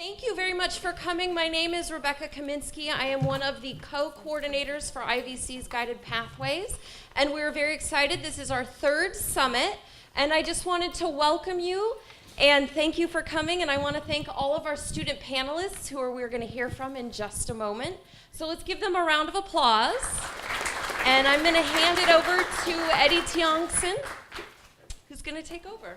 Thank you very much for coming. My name is Rebecca Kaminsky. I am one of the co-coordinators for IVC's Guided Pathways, and we're very excited. This is our third summit, and I just wanted to welcome you and thank you for coming, and I want to thank all of our student panelists who we're going to hear from in just a moment. So let's give them a round of applause, and I'm going to hand it over to Eddie Tiongson, who's going to take over.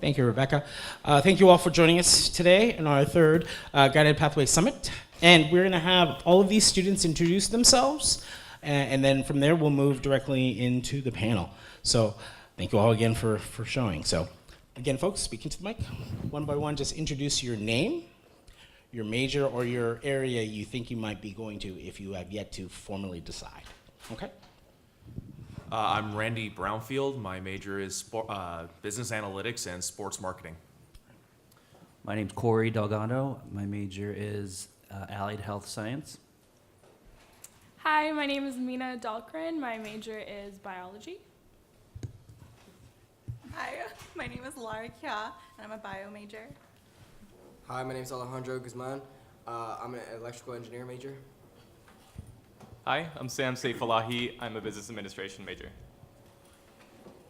Thank you, Rebecca. Thank you all for joining us today in our third Guided Pathway Summit. And we're going to have all of these students introduce themselves, and then from there we'll move directly into the panel. So thank you all again for showing. So again, folks, speaking to the mic, one by one, just introduce your name, your major, or your area you think you might be going to if you have yet to formally decide. Okay? I'm Randy Brownfield. My major is business analytics and sports marketing. My name's Corey Delgado. My major is allied health science. Hi, my name is Mina Dahlgren. My major is biology. Hi, my name is Lara Kya, and I'm a bio major. Hi, my name is Alejandro Guzman. I'm an electrical engineer major. Hi, I'm Sam Saifalahi. I'm a business administration major.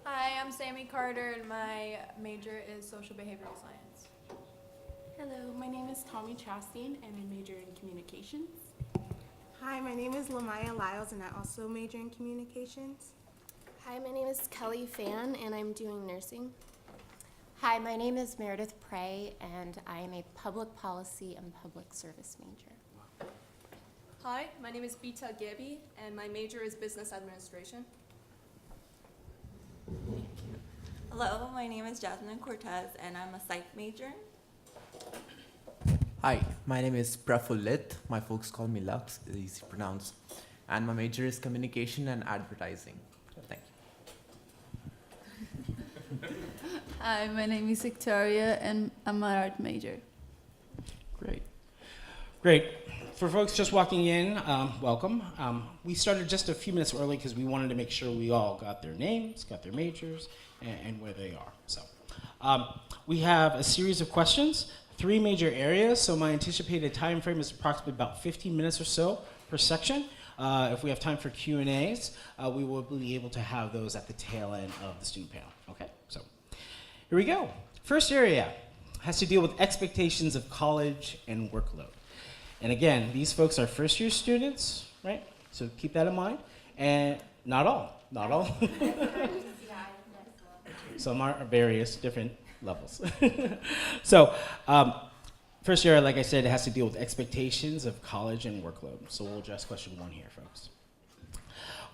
Hi, I'm Sammy Carter, and my major is social behavioral science. Hello, my name is Tommy Chastain, and I major in communications. Hi, my name is Lamaya Lyles, and I also major in communications. Hi, my name is Kelly Fan, and I'm doing nursing. Hi, my name is Meredith Prey, and I am a public policy and public service major. Hi, my name is Bita Gebi, and my major is business administration. Hello, my name is Jasmine Cortez, and I'm a psych major. Hi, my name is Praful Singh. My folks call me Lux, it's easy to pronounce. And my major is communication and advertising. Thank you. Hi, my name is Victoria, and I'm an art major. Great. For folks just walking in, welcome. We started just a few minutes early because we wanted to make sure we all got their names, got their majors, and where they are. So we have a series of questions, 3 major areas, so my anticipated time frame is approximately about 15 minutes or so per section. If we have time for Q&As, we will be able to have those at the tail end of the student panel. Okay, so here we go. First area has to deal with expectations of college and workload. And again, these folks are first-year students, right? So keep that in mind. And not all. Some are various different levels. So first year, like I said, it has to deal with expectations of college and workload. So we'll address question 1 here, folks.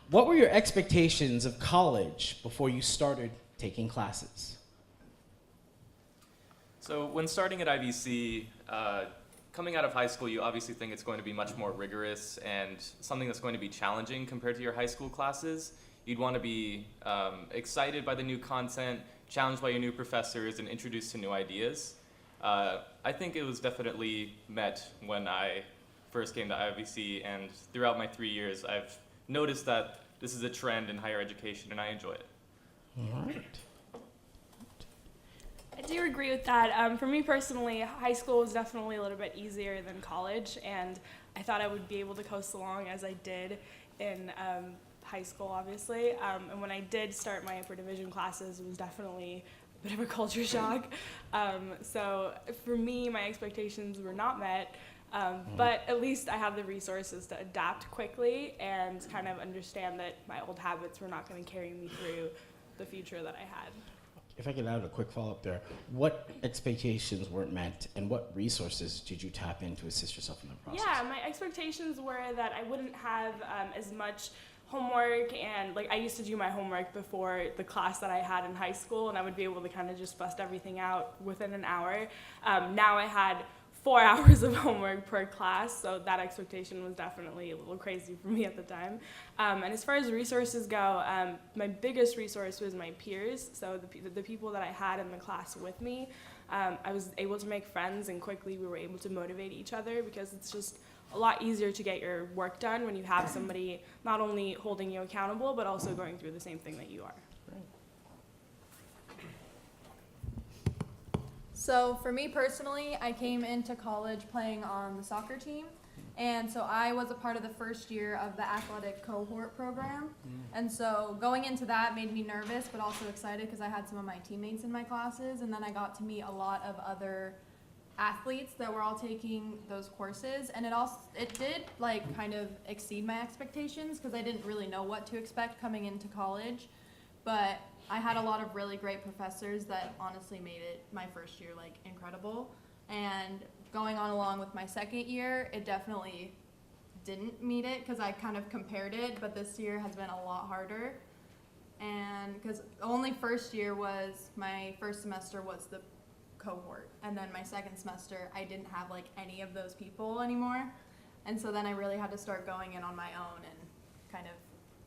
What were your expectations of college before you started taking classes? So when starting at IVC, coming out of high school, you obviously think it's going to be much more rigorous and something that's going to be challenging compared to your high school classes. You'd want to be excited by the new content, challenged by your new professors, and introduced to new ideas. I think it was definitely met when I first came to IVC, and throughout my 3 years, I've noticed that this is a trend in higher education, and I enjoy it. All right. I do agree with that. For me personally, high school was definitely a little bit easier than college, and I thought I would be able to coast along as I did in high school, obviously. And when I did start my upper division classes, it was definitely a bit of a culture shock. So for me, my expectations were not met, but at least I have the resources to adapt quickly and kind of understand that my old habits were not going to carry me through the future that I had. If I could add a quick follow-up there, what expectations weren't met and what resources did you tap in to assist yourself in the process? Yeah, my expectations were that I wouldn't have as much homework, and like I used to do my homework before the class that I had in high school, and I would be able to kind of just bust everything out within an hour. Now I had 4 hours of homework per class, so that expectation was definitely a little crazy for me at the time. And as far as resources go, my biggest resource was my peers, so the people that I had in the class with me. I was able to make friends, and quickly we were able to motivate each other, because it's just a lot easier to get your work done when you have somebody not only holding you accountable, but also going through the same thing that you are. So for me personally, I came into college playing on the soccer team. And so I was a part of the first year of the athletic cohort program. And so going into that made me nervous, but also excited because I had some of my teammates in my classes. And then I got to meet a lot of other athletes that were all taking those courses. And it did like kind of exceed my expectations because I didn't really know what to expect coming into college. But I had a lot of really great professors that honestly made it my first year like incredible. And going on along with my second year, it definitely didn't meet it because I kind of compared it, but this year has been a lot harder. And because only first year was, my first semester was the cohort, and then my second semester I didn't have like any of those people anymore. And so then I really had to start going in on my own and kind of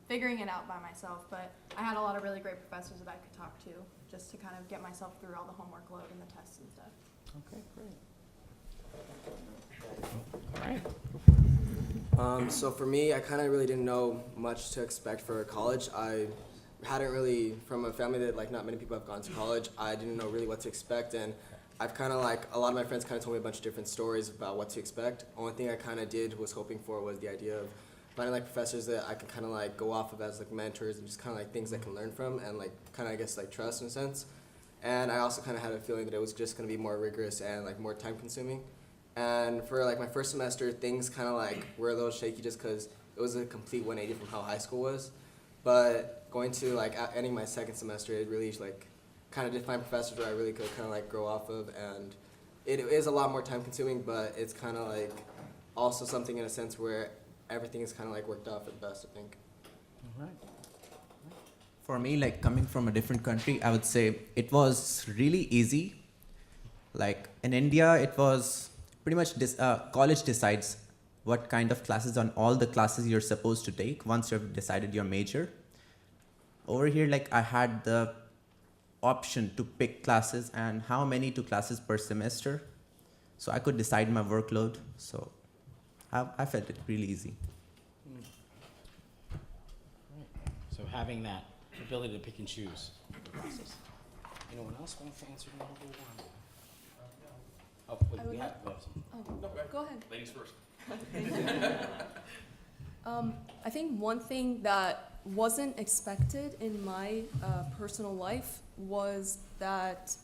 figuring it out by myself. But I had a lot of really great professors that I could talk to just to kind of get myself through all the homework load and the tests and stuff. Okay, great. All right. So for me, I kind of really didn't know much to expect for college. I hadn't really, from a family that like not many people have gone to college, I didn't know really what to expect, and I've kind of like, a lot of my friends kind of told me a bunch of different stories about what to expect. Only thing I kind of was hoping for was the idea of finding like professors that I could kind of like go off of as like mentors and just kind of like things I can learn from and like kind of I guess like trust in a sense. And I also kind of had a feeling that it was just going to be more rigorous and like more time consuming. And for like my first semester, things kind of like were a little shaky just because it was a complete 180 from how high school was. But going to like ending my second semester, it really like kind of did find professors where I really could kind of like grow off of, and it is a lot more time consuming, but it's kind of like also something in a sense where everything is kind of like worked out for the best, I think. All right. For me, like coming from a different country, I would say it was really easy. Like in India, it was pretty much college decides what kind of classes on all the classes you're supposed to take once you've decided your major. Over here, like I had the option to pick classes and how many two classes per semester. So I could decide my workload. So I felt it really easy. Right. So having that ability to pick and choose the process. Anyone else want to answer number one? Oh, wait, we have Go ahead. Ladies first. I think one thing that wasn't expected in my personal life was that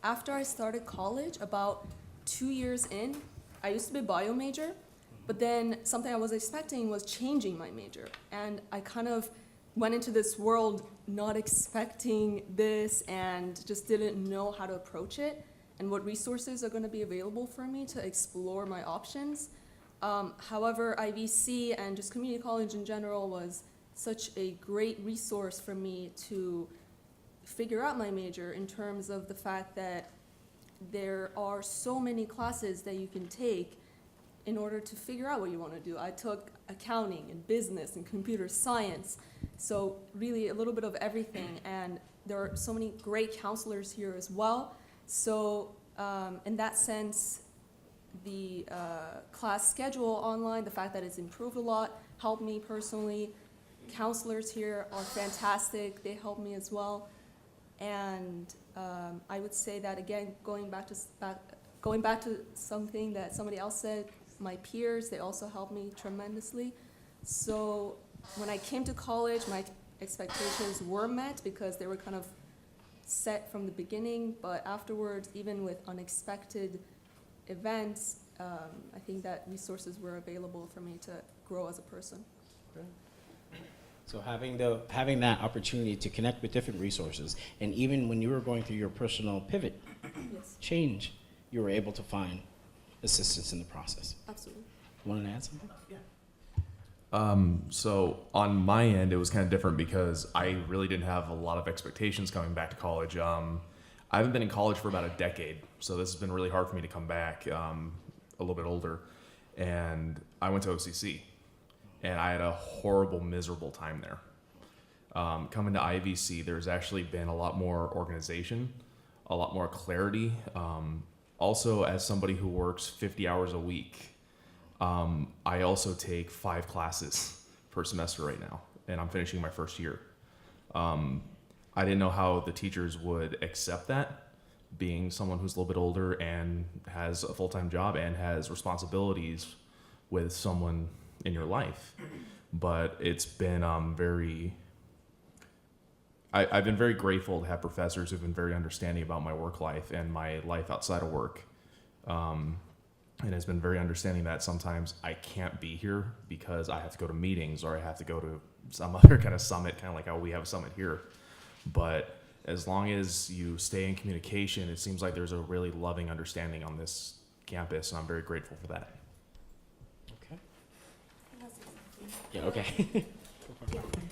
after I started college, about 2 years in, I used to be a bio major, but then something I was expecting was changing my major. And I kind of went into this world not expecting this and just didn't know how to approach it and what resources are going to be available for me to explore my options. However, IVC and just community college in general was such a great resource for me to figure out my major in terms of the fact that there are so many classes that you can take in order to figure out what you want to do. I took accounting and business and computer science, so really a little bit of everything, and there are so many great counselors here as well. So in that sense, the class schedule online, the fact that it's improved a lot, helped me personally. Counselors here are fantastic. They help me as well. And I would say that, again, going back to something that somebody else said, my peers, they also helped me tremendously. So when I came to college, my expectations were met because they were kind of set from the beginning, but afterwards, even with unexpected events, I think that resources were available for me to grow as a person. So having that opportunity to connect with different resources, and even when you were going through your personal pivot change, you were able to find assistance in the process. Absolutely. Want to add something? Yeah. So on my end, it was kind of different because I really didn't have a lot of expectations coming back to college. I haven't been in college for about a decade, so this has been really hard for me to come back a little bit older. And I went to OCC, and I had a horrible, miserable time there. Coming to IVC, there's actually been a lot more organization, a lot more clarity. Also, as somebody who works 50 hours a week, I also take 5 classes per semester right now, and I'm finishing my first year. I didn't know how the teachers would accept that, being someone who's a little bit older and has a full-time job and has responsibilities with someone in your life. But it's been I've been very grateful to have professors who've been very understanding about my work life and my life outside of work. And has been very understanding that sometimes I can't be here because I have to go to meetings or I have to go to some other kind of summit, kind of like how we have a summit here. But as long as you stay in communication, it seems like there's a really loving understanding on this campus, and I'm very grateful for that. Okay. Yeah, okay.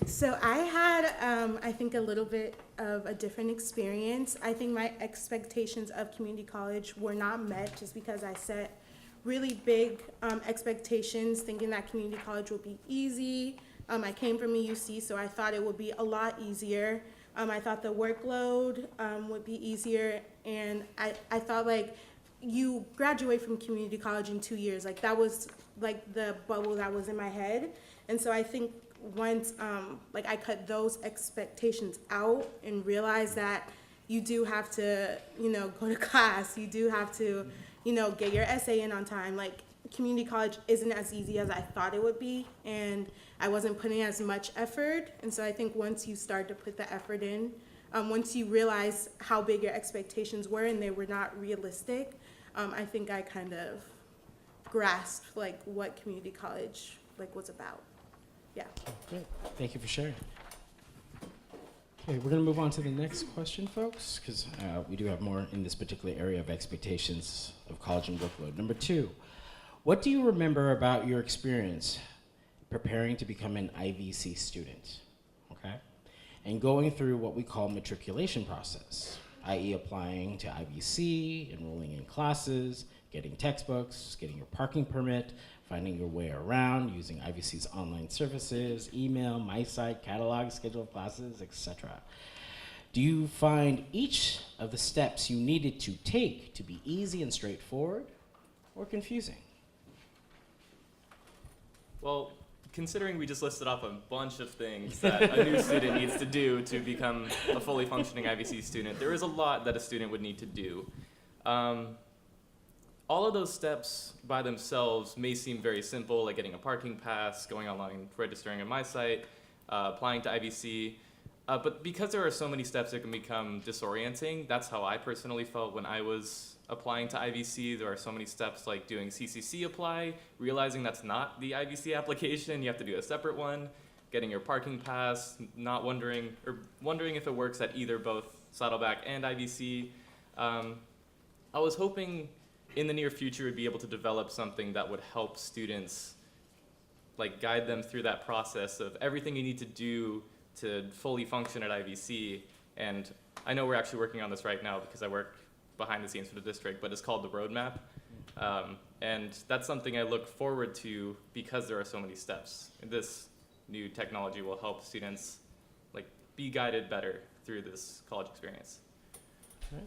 So I had, I think, a little bit of a different experience. I think my expectations of community college were not met just because I set really big expectations, thinking that community college would be easy. I came from a UC, so I thought it would be a lot easier. I thought the workload would be easier, and I thought, like, you graduate from community college in 2 years. Like, that was, like, the bubble that was in my head. And so I think once, like, I cut those expectations out and realized that you do have to, you know, go to class, you do have to, you know, get your essay in on time. Like, community college isn't as easy as I thought it would be, and I wasn't putting as much effort. And so I think once you start to put the effort in, once you realize how big your expectations were and they were not realistic, I think I kind of grasped, like, what community college, like, was about. Yeah. Great. Thank you for sharing. Okay, we're going to move on to the next question, folks, because we do have more in this particular area of expectations of college and workload. Number 2, what do you remember about your experience preparing to become an IVC student, okay, and going through what we call matriculation process, i.e. applying to IVC, enrolling in classes, getting textbooks, getting your parking permit, finding your way around, using IVC's online services, email, my site, catalog, schedule of classes, etc. Do you find each of the steps you needed to take to be easy and straightforward, or confusing? Well, considering we just listed off a bunch of things that a new student needs to do to become a fully functioning IVC student, there is a lot that a student would need to do. All of those steps by themselves may seem very simple, like getting a parking pass, going online, registering on my site, applying to IVC. But because there are so many steps, it can become disorienting. That's how I personally felt when I was applying to IVC. There are so many steps, like doing CCC apply, realizing that's not the IVC application. You have to do a separate one, getting your parking pass, not wondering if it works at either both Saddleback and IVC. I was hoping in the near future we'd be able to develop something that would help students, like, guide them through that process of everything you need to do to fully function at IVC. And I know we're actually working on this right now because I work behind the scenes for the district, but it's called the roadmap. And that's something I look forward to because there are so many steps. And this new technology will help students, like, be guided better through this college experience. Right.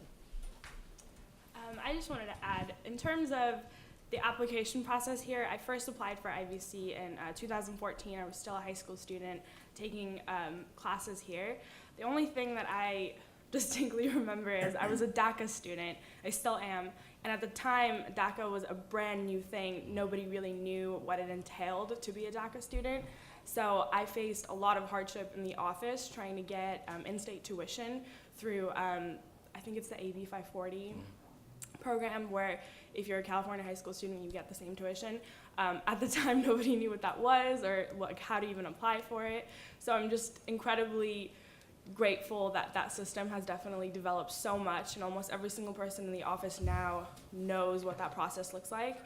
I just wanted to add, in terms of the application process here, I first applied for IVC in 2014. I was still a high school student taking classes here. The only thing that I distinctly remember is I was a DACA student. I still am. And at the time, DACA was a brand new thing. Nobody really knew what it entailed to be a DACA student. So I faced a lot of hardship in the office trying to get in-state tuition through, I think it's the AB 540 program, where if you're a California high school student, you get the same tuition. At the time, nobody knew what that was or, like, how to even apply for it. So I'm just incredibly grateful that that system has definitely developed so much, and almost every single person in the office now knows what that process looks like.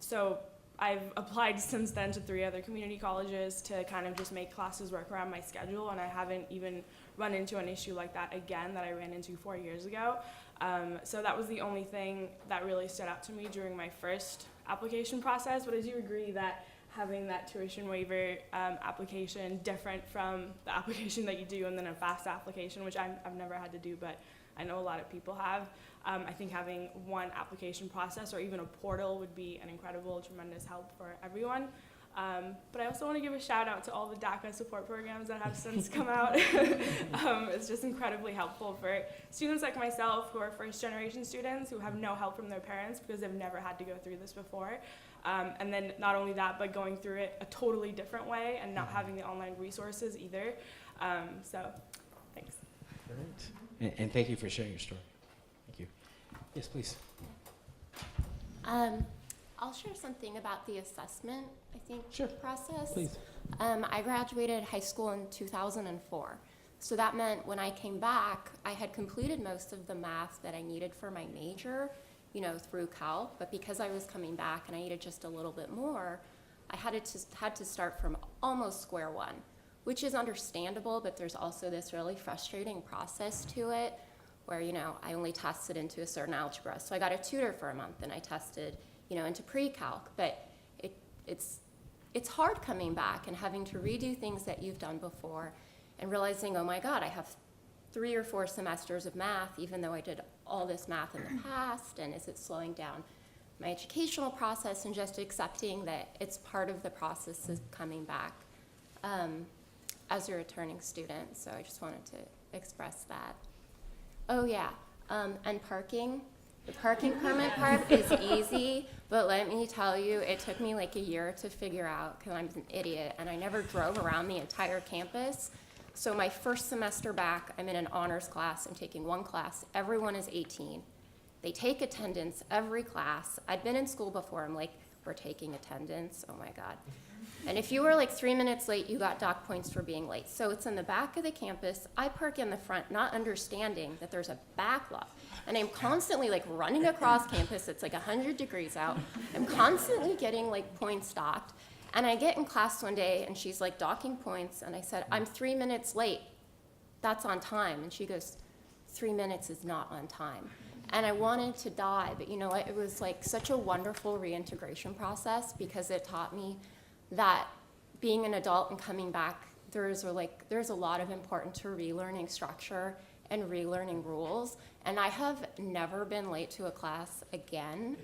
So I've applied since then to 3 other community colleges to kind of just make classes work around my schedule, and I haven't even run into an issue like that again that I ran into 4 years ago. So that was the only thing that really stood out to me during my first application process. But I do agree that having that tuition waiver application different from the application that you do and then a FAFSA application, which I've never had to do, but I know a lot of people have. I think having one application process or even a portal would be an incredible, tremendous help for everyone. But I also want to give a shout out to all the DACA support programs that have since come out. It's just incredibly helpful for students like myself who are first generation students who have no help from their parents because they've never had to go through this before. And then not only that, but going through it a totally different way and not having the online resources either. So thanks. Great. And thank you for sharing your story. Thank you. Yes, please. I'll share something about the assessment, I think, Sure. process. Please. I graduated high school in 2004. So that meant when I came back, I had completed most of the math that I needed for my major, you know, through calc. But because I was coming back and I needed just a little bit more, I had to start from almost square one, which is understandable, but there's also this really frustrating process to it where, you know, I only tested into a certain algebra. So I got a tutor for a month and I tested, you know, into pre-calc, but it's hard coming back and having to redo things that you've done before and realizing, oh my God, I have 3 or 4 semesters of math, even though I did all this math in the past, and is it slowing down my educational process, and just accepting that it's part of the process of coming back as a returning student. So I just wanted to express that. Oh yeah, and parking. The parking permit part is easy, but let me tell you, it took me like a year to figure out because I'm an idiot and I never drove around the entire campus. So my first semester back, I'm in an honors class. I'm taking one class. Everyone is 18. They take attendance every class. I'd been in school before. I'm like, we're taking attendance. Oh my God. And if you were like 3 minutes late, you got dock points for being late. So it's in the back of the campus. I park in the front, not understanding that there's a backlot. And I'm constantly like running across campus. It's like 100 degrees out. I'm constantly getting like points docked. And I get in class one day and she's like docking points. And I said, I'm 3 minutes late. That's on time. And she goes, 3 minutes is not on time. And I wanted to die, but you know what? It was like such a wonderful reintegration process because it taught me that being an adult and coming back, there's a lot of importance to relearning structure and relearning rules. And I have never been late to a class again.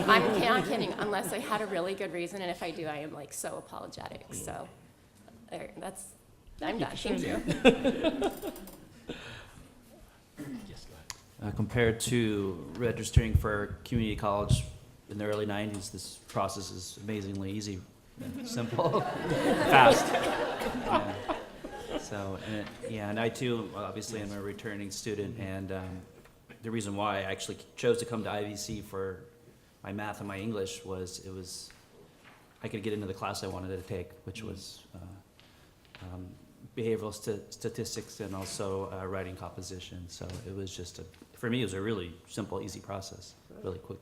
I'm not kidding, unless I had a really good reason. And if I do, I am like so apologetic. So I'm done. Thank you. Yes, go ahead. Compared to registering for community college in the early 90s, this process is amazingly easy, simple, fast. And I too, obviously, am a returning student, and the reason why I actually chose to come to IVC for my math and my English was I could get into the class I wanted to take, which was behavioral statistics and also writing composition. So it was just for me, it was a really simple, easy process, really quick.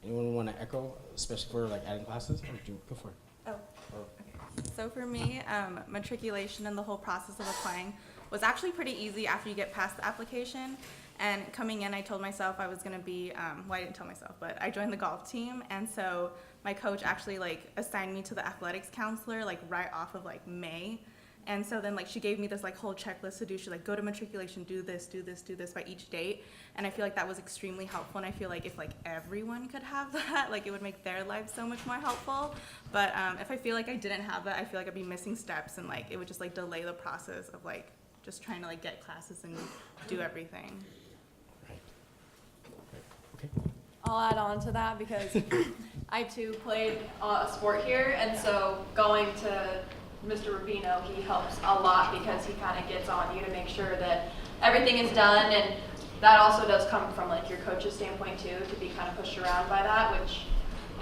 Anyone want to echo, especially for like adding classes? Or do you go for it? Oh, okay. So for me, matriculation and the whole process of applying was actually pretty easy after you get past the application. And coming in, I told myself I was going to be, well, I didn't tell myself, but I joined the golf team. And so my coach actually like assigned me to the athletics counselor like right off of like May. And so then like she gave me this like whole checklist to do. She's like, go to matriculation, do this by each date. And I feel like that was extremely helpful. And I feel like if like everyone could have that, like it would make their lives so much more helpful. But if I feel like I didn't have that, I feel like I'd be missing steps and like it would just like delay the process of like just trying to like get classes and do everything. Okay. I'll add on to that because I too played a sport here, and so going to Mr. Rubino, he helps a lot because he kind of gets on you to make sure that everything is done, and that also does come from like your coach's standpoint too, to be kind of pushed around by that, which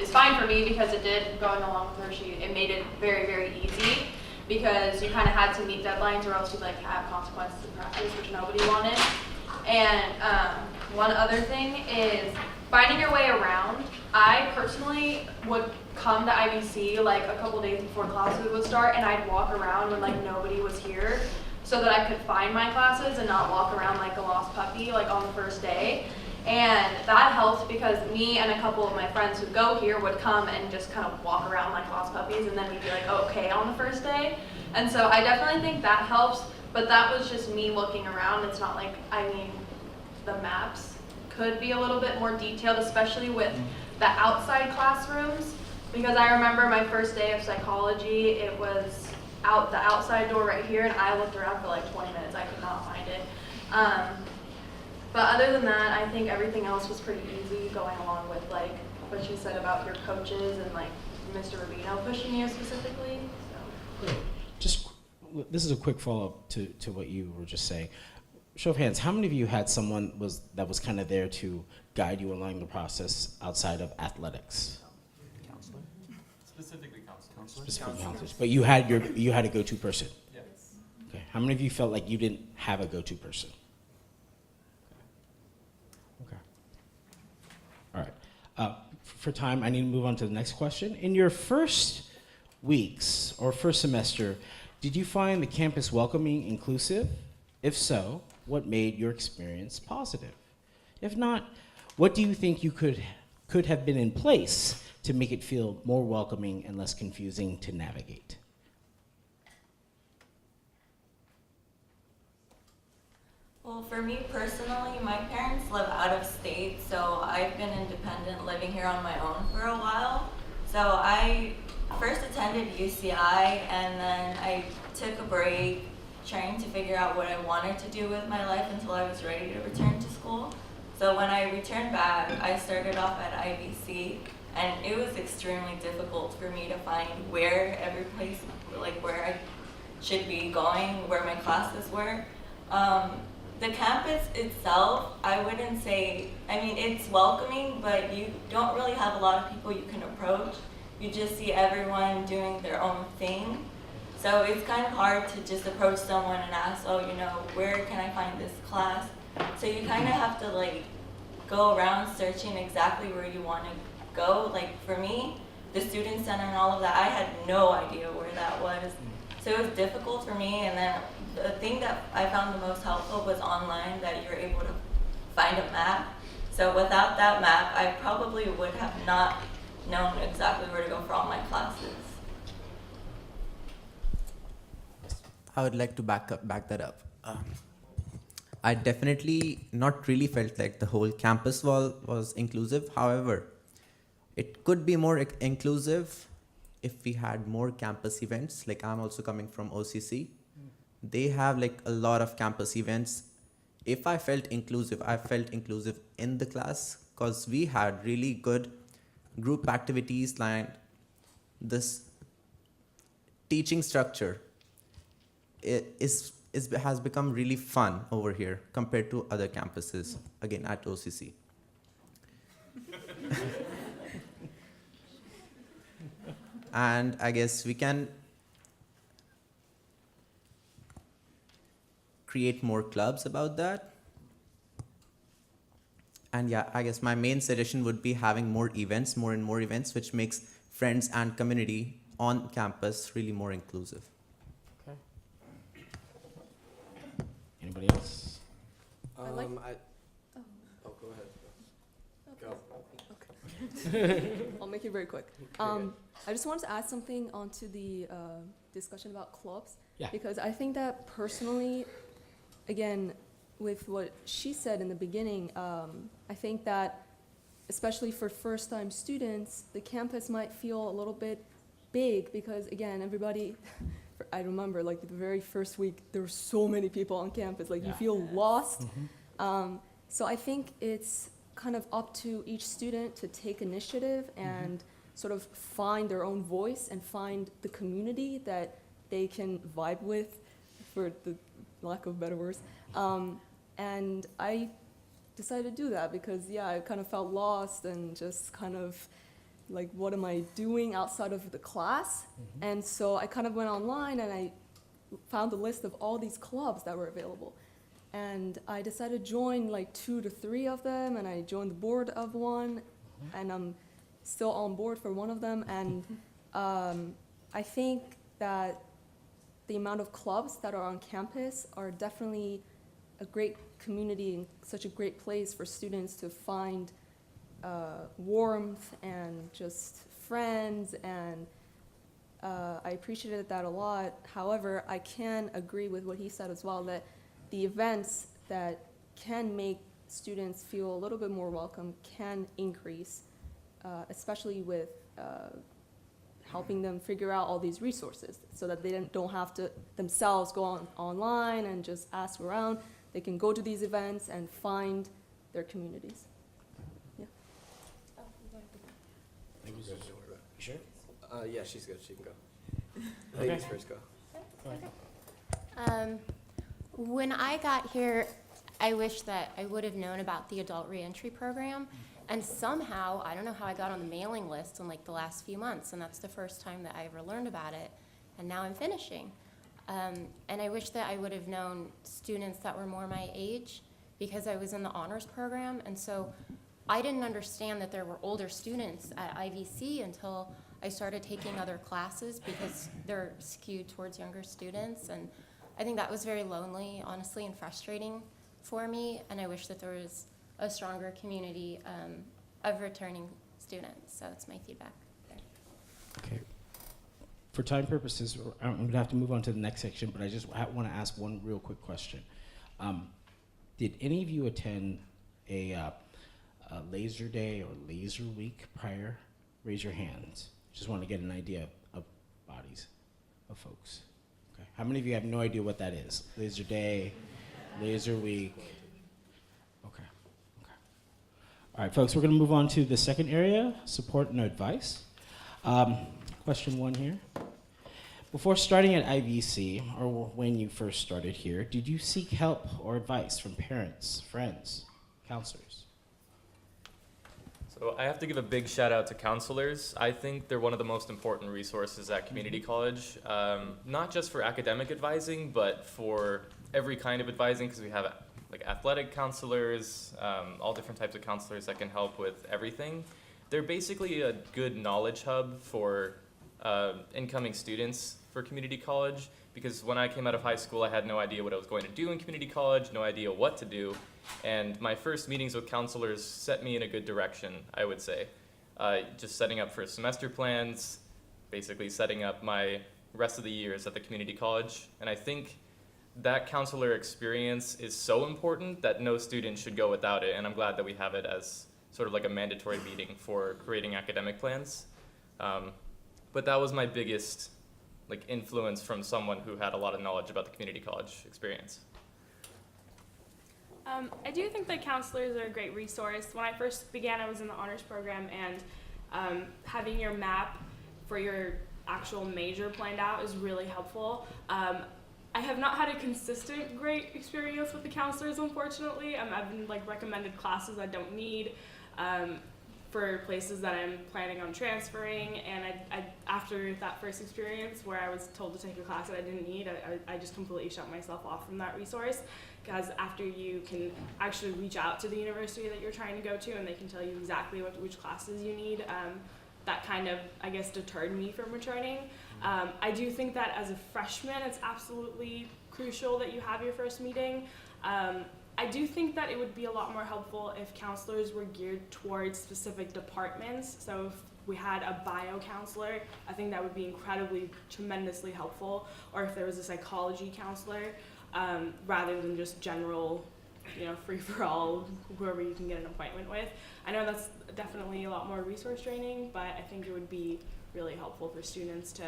is fine for me because it did, going along with her, it made it very, very easy because you kind of had to meet deadlines or else you'd like have consequences in practice, which nobody wanted. And one other thing is finding your way around. I personally would come to IVC like a couple days before classes would start, and I'd walk around when like nobody was here so that I could find my classes and not walk around like a lost puppy like on the first day. And that helped because me and a couple of my friends who go here would come and just kind of walk around like lost puppies, and then we'd be like okay on the first day. And so I definitely think that helps, but that was just me looking around. It's not like, I mean, the maps could be a little bit more detailed, especially with the outside classrooms, because I remember my first day of psychology, it was out the outside door right here, and I looked around for like 20 minutes. I could not find it. But other than that, I think everything else was pretty easy, going along with like what you said about your coaches and like Mr. Rubino pushing you specifically. So. Just, this is a quick follow-up to what you were just saying. Show of hands, how many of you had someone that was kind of there to guide you along the process outside of athletics? Counselor? Specifically counselor. Specifically counselors. But you had a go-to person? Yes. Okay. How many of you felt like you didn't have a go-to person? Okay. All right. For time, I need to move on to the next question. In your first weeks or first semester, did you find the campus welcoming, inclusive? If so, what made your experience positive? If not, what do you think you could have been in place to make it feel more welcoming and less confusing to navigate? Well, for me personally, my parents live out of state, so I've been independent living here on my own for a while. So I first attended UCI, and then I took a break trying to figure out what I wanted to do with my life until I was ready to return to school. So when I returned back, I started off at IVC, and it was extremely difficult for me to find where every place, like where I should be going, where my classes were. The campus itself, I wouldn't say, I mean, it's welcoming, but you don't really have a lot of people you can approach. You just see everyone doing their own thing. So it's kind of hard to just approach someone and ask, oh, you know, where can I find this class? So you kind of have to like go around searching exactly where you want to go. Like for me, the student center and all of that, I had no idea where that was. So it was difficult for me. And then the thing that I found the most helpful was online, that you're able to find a map. So without that map, I probably would have not known exactly where to go for all my classes. I would like to back that up. I definitely not really felt like the whole campus wall was inclusive. However, it could be more inclusive if we had more campus events. Like I'm also coming from OCC. They have like a lot of campus events. If I felt inclusive in the class, because we had really good group activities, like this teaching structure has become really fun over here compared to other campuses, again at OCC. And I guess we can create more clubs about that. And yeah, I guess my main suggestion would be having more and more events, which makes friends and community on campus really more inclusive. Okay. Anybody else? Oh, go ahead. Go. Okay. I'll make it very quick. I just wanted to add something onto the discussion about clubs. Yeah. Because I think that personally, again, with what she said in the beginning, I think that especially for first-time students, the campus might feel a little bit big because, again, everybody, I remember like the very first week, there were so many people on campus, like you feel lost. Mm-hmm. So I think it's kind of up to each student to take initiative and sort of find their own voice and find the community that they can vibe with, for the lack of better words. And I decided to do that because, yeah, I kind of felt lost and just kind of like, what am I doing outside of the class? And so I kind of went online and I found a list of all these clubs that were available. And I decided to join like 2 to 3 of them, and I joined the board of one, and I'm still on board for one of them. And I think that the amount of clubs that are on campus are definitely a great community and such a great place for students to find warmth and just friends, and I appreciated that a lot. However, I can agree with what he said as well, that the events that can make students feel a little bit more welcome can increase especially with helping them figure out all these resources so that they don't have to themselves go online and just ask around. They can go to these events and find their communities. Yeah. Sure? Yeah, she's good. She can go. Okay. Ladies first, go. When I got here, I wish that I would have known about the adult reentry program. And somehow, I don't know how I got on the mailing list in like the last few months, and that's the first time that I ever learned about it. And now I'm finishing. And I wish that I would have known students that were more my age, because I was in the honors program. And so I didn't understand that there were older students at IVC until I started taking other classes, because they're skewed towards younger students. And I think that was very lonely, honestly, and frustrating for me. And I wish that there was a stronger community of returning students. So that's my feedback there. Okay. For time purposes, I'm going to have to move on to the next section, but I just want to ask one real quick question. Did any of you attend a laser day or laser week prior? Raise your hands. Just want to get an idea of bodies of folks. Okay. How many of you have no idea what that is? Laser day, laser week. Okay. Okay. All right, folks, we're going to move on to the second area, support and advice. Question one here. Before starting at IVC, or when you first started here, did you seek help or advice from parents, friends, counselors? So I have to give a big shout out to counselors. I think they're one of the most important resources at community college, not just for academic advising, but for every kind of advising, because we have like athletic counselors, all different types of counselors that can help with everything. They're basically a good knowledge hub for incoming students for community college, because when I came out of high school, I had no idea what I was going to do in community college, no idea what to do, and my first meetings with counselors set me in a good direction, I would say. Just setting up for semester plans, basically setting up my rest of the years at the community college, and I think that counselor experience is so important that no student should go without it, and I'm glad that we have it as sort of like a mandatory meeting for creating academic plans. But that was my biggest influence from someone who had a lot of knowledge about the community college experience. I do think that counselors are a great resource. When I first began, I was in the honors program, and having your map for your actual major planned out is really helpful. I have not had a consistent great experience with the counselors, unfortunately. I've been recommended classes I don't need for places that I'm planning on transferring, and I after that first experience where I was told to take a class that I didn't need, I just completely shut myself off from that resource, because after you can actually reach out to the university that you're trying to go to and they can tell you exactly which classes you need, that kind of, I guess, deterred me from returning. I do think that as a freshman, it's absolutely crucial that you have your first meeting. I do think that it would be a lot more helpful if counselors were geared towards specific departments. So if we had a bio counselor, I think that would be tremendously helpful. Or if there was a psychology counselor, rather than just general, free-for-all, whoever you can get an appointment with. I know that's definitely a lot more resource draining, but I think it would be really helpful for students to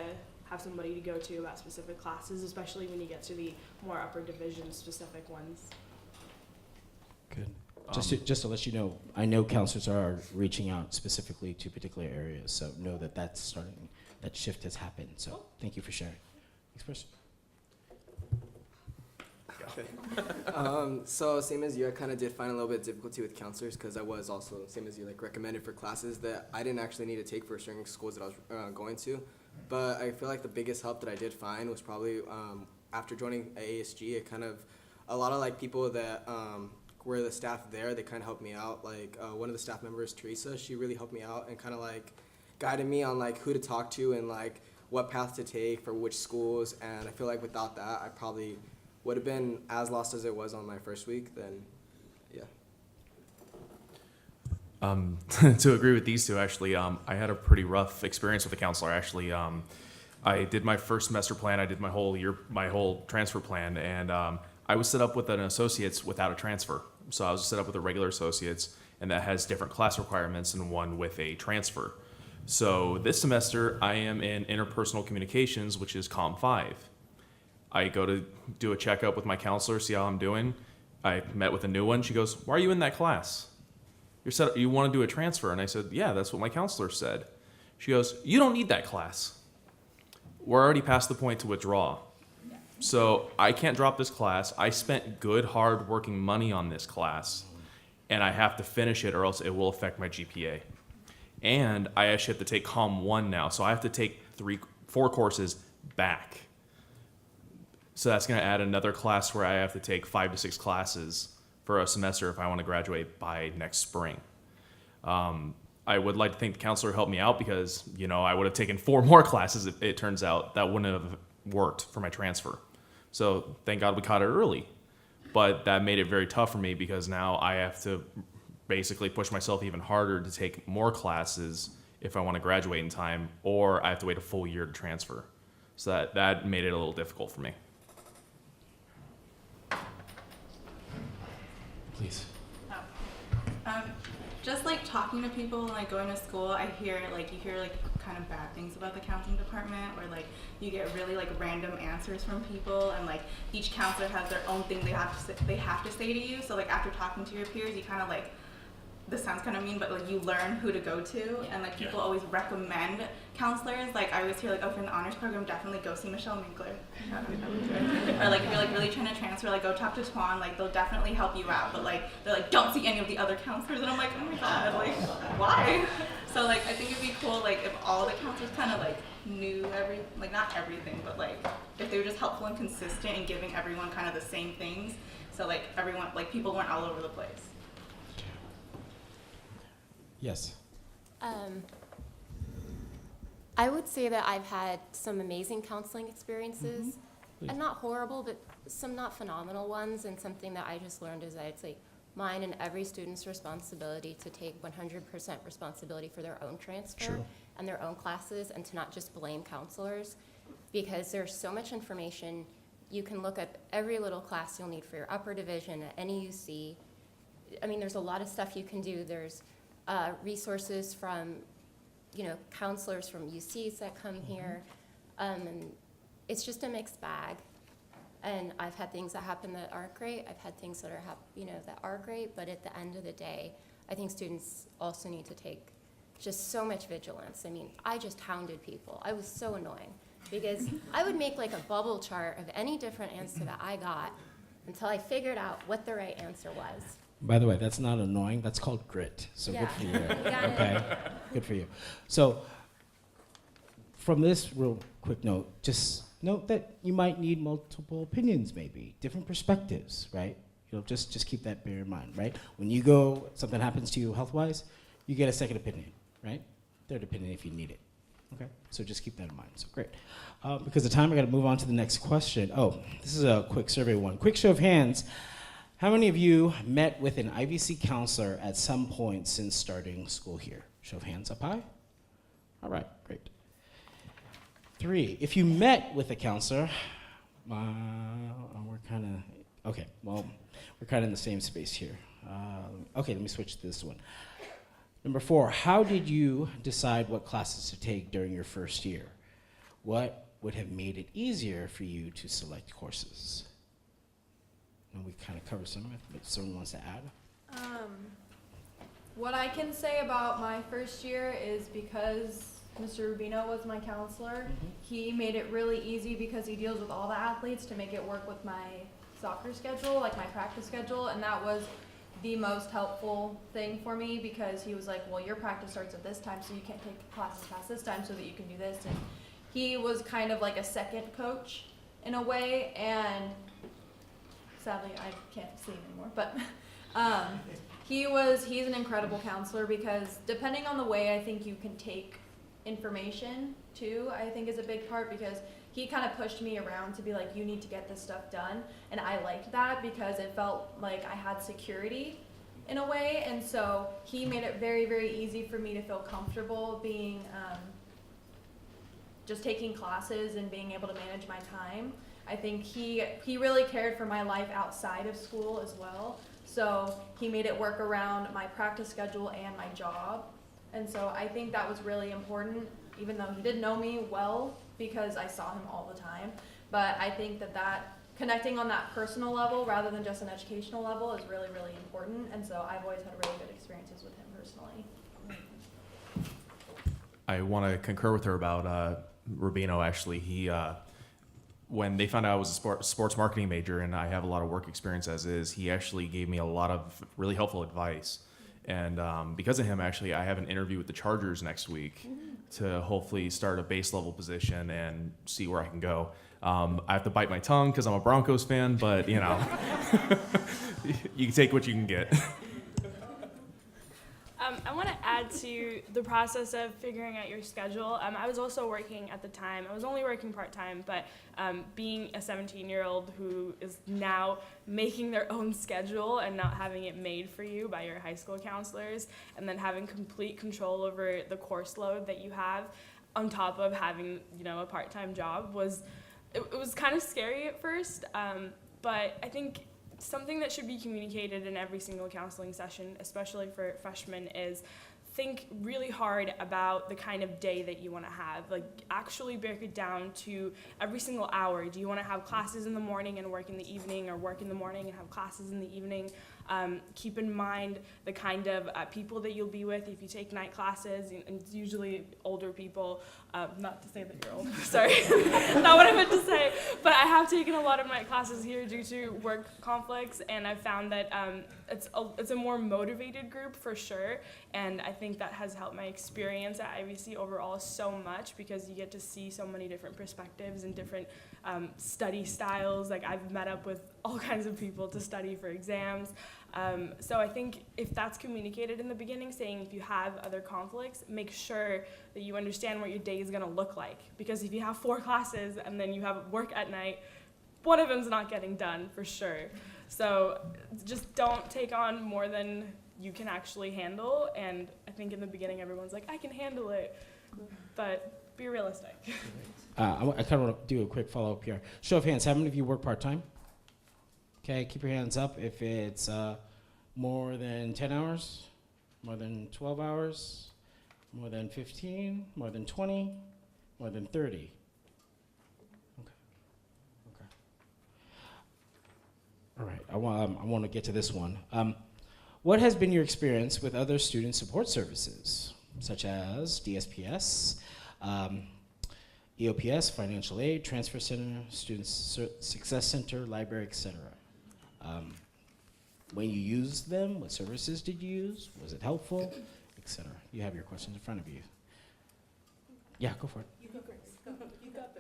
have somebody to go to about specific classes, especially when you get to the more upper division specific ones. Good. Just to let you know, I know counselors are reaching out specifically to particular areas, so know that that's starting, that shift has happened. So thank you for sharing. Next person. So same as you, I kind of did find a little bit of difficulty with counselors, because I was also, same as you, recommended for classes that I didn't actually need to take for certain schools that I was going to. But I feel like the biggest help that I did find was probably after joining ASG, it kind of, a lot of people that were the staff there, they kind of helped me out. One of the staff members, Teresa, she really helped me out and kind of guided me on who to talk to and what path to take for which schools. And I feel like without that, I probably would have been as lost as it was on my first week. Then, yeah. To agree with these two, actually, I had a pretty rough experience with a counselor. Actually, I did my first semester plan. I did my whole transfer plan, and I was set up with an associate's without a transfer. So I was set up with a regular associate's, and that has different class requirements than one with a transfer. So this semester, I am in interpersonal communications, which is COM 5. I go to do a checkup with my counselor, see how I'm doing. I met with a new one. She goes, "Why are you in that class? You want to do a transfer?" And I said, "Yeah, that's what my counselor said." She goes, "You don't need that class. We're already past the point to withdraw. So I can't drop this class. I spent good, hard working money on this class, and I have to finish it or else it will affect my GPA. And I actually have to take COM 1 now, so I have to take 4 courses back. So that's going to add another class where I have to take 5 to 6 classes for a semester if I want to graduate by next spring. I would like to think the counselor helped me out because, I would have taken 4 more classes. It turns out that wouldn't have worked for my transfer. So thank God we caught it early. But that made it very tough for me because now I have to basically push myself even harder to take more classes if I want to graduate in time, or I have to wait a full year to transfer. So that made it a little difficult for me. Please. Just like talking to people and like going to school, I hear you hear kind of bad things about the counseling department, where you get really random answers from people, and each counselor has their own thing they have to say to you. So after talking to your peers, you kind of this sounds kind of mean, but you learn who to go to, and people always recommend counselors. I always hear oh, for the honors program, definitely go see Michelle Minkler. Or if you're really trying to transfer, go talk to Twan. They'll definitely help you out. But they're don't see any of the other counselors, and I'm oh my god, why? So I think it'd be cool if all the counselors kind of knew not everything, but if they were just helpful and consistent in giving everyone kind of the same things, so everyone people weren't all over the place. Yes. I would say that I've had some amazing counseling experiences, and not horrible, but some not phenomenal ones, and something that I just learned is that it's mine and every student's responsibility to take 100% responsibility for their own transfer and their own classes, and to not just blame counselors, because there's so much information. You can look up every little class you'll need for your upper division at any UC. I mean, there's a lot of stuff you can do. There's resources from, counselors from UCs that come here. And it's just a mixed bag. And I've had things that happen that aren't great. I've had things that are, that are great. But at the end of the day, I think students also need to take just so much vigilance. I mean, I just hounded people. I was so annoying because I would make a bubble chart of any different answer that I got until I figured out what the right answer was. By the way, that's not annoying. That's called grit. So Yeah. good for you. Got it. Okay? Good for you. So from this real quick note, just note that you might need multiple opinions, maybe different perspectives, right? Just keep that bear in mind, right? When you go, something happens to you health-wise, you get a second opinion, right? Third opinion if you need it. Okay? So just keep that in mind. So great. Because of time, I got to move on to the next question. Oh, this is a quick survey one. Quick show of hands. How many of you met with an IVC counselor at some point since starting school here? Show of hands up high. All right, great. 3, if you met with a counselor, we're kind of in the same space here. Okay, let me switch to this one. Number 4, how did you decide what classes to take during your first year? What would have made it easier for you to select courses? And we kind of covered some of it, but someone wants to add? What I can say about my first year is because Mr. Rubino was my counselor, he made it really easy because he deals with all the athletes to make it work with my soccer schedule, my practice schedule, and that was the most helpful thing for me because he was well, your practice starts at this time, so you can't take classes past this time so that you can do this. And he was kind of like a second coach in a way, and sadly, I can't see him anymore, but he's an incredible counselor because depending on the way I think you can take information too, I think is a big part because he kind of pushed me around to be you need to get this stuff done, and I liked that because it felt like I had security in a way, and so he made it very, very easy for me to feel comfortable being just taking classes and being able to manage my time. I think he really cared for my life outside of school as well. So he made it work around my practice schedule and my job. And so I think that was really important, even though he didn't know me well because I saw him all the time. But I think that connecting on that personal level rather than just an educational level is really, really important. And so I've always had really good experiences with him personally. I want to concur with her about Rubino. Actually, he when they found out I was a sports marketing major and I have a lot of work experience as is, he actually gave me a lot of really helpful advice. And because of him, actually, I have an interview with the Chargers next week to hopefully start a base level position and see where I can go. I have to bite my tongue because I'm a Broncos fan, but you know, you can take what you can get. I want to add to the process of figuring out your schedule. I was also working at the time. I was only working part-time, but being a 17-year-old who is now making their own schedule and not having it made for you by your high school counselors, and then having complete control over the course load that you have on top of having, you know, a part-time job it was kind of scary at first, but I think something that should be communicated in every single counseling session, especially for freshmen, is think really hard about the kind of day that you want to have. Like, actually break it down to every single hour. Do you want to have classes in the morning and work in the evening, or work in the morning and have classes in the evening? Keep in mind the kind of people that you'll be with if you take night classes, and it's usually older people. Not to say that you're old, sorry, not what I meant to say, but I have taken a lot of night classes here due to work conflicts, and I've found that it's a more motivated group for sure, and I think that has helped my experience at IVC overall so much, because you get to see so many different perspectives and different study styles. Like, I've met up with all kinds of people to study for exams. So I think if that's communicated in the beginning, saying if you have other conflicts, make sure that you understand what your day is going to look like. Because if you have 4 classes and then you have work at night, one of them's not getting done for sure. So just don't take on more than you can actually handle. And I think in the beginning, everyone's like, I can handle it. But be realistic. I kind of want to do a quick follow-up here. Show of hands, how many of you work part-time? Okay, keep your hands up if it's more than 10 hours, more than 12 hours, more than 15, more than 20, more than 30. Okay. All right, I want to get to this one. What has been your experience with other student support services, such as DSPS, EOPS, Financial Aid, Transfer Center, Student Success Center, Library, etc.? When you used them, what services did you use? Was it helpful, etc.? You have your questions in front of you. Yeah, go for it. You go, Grace.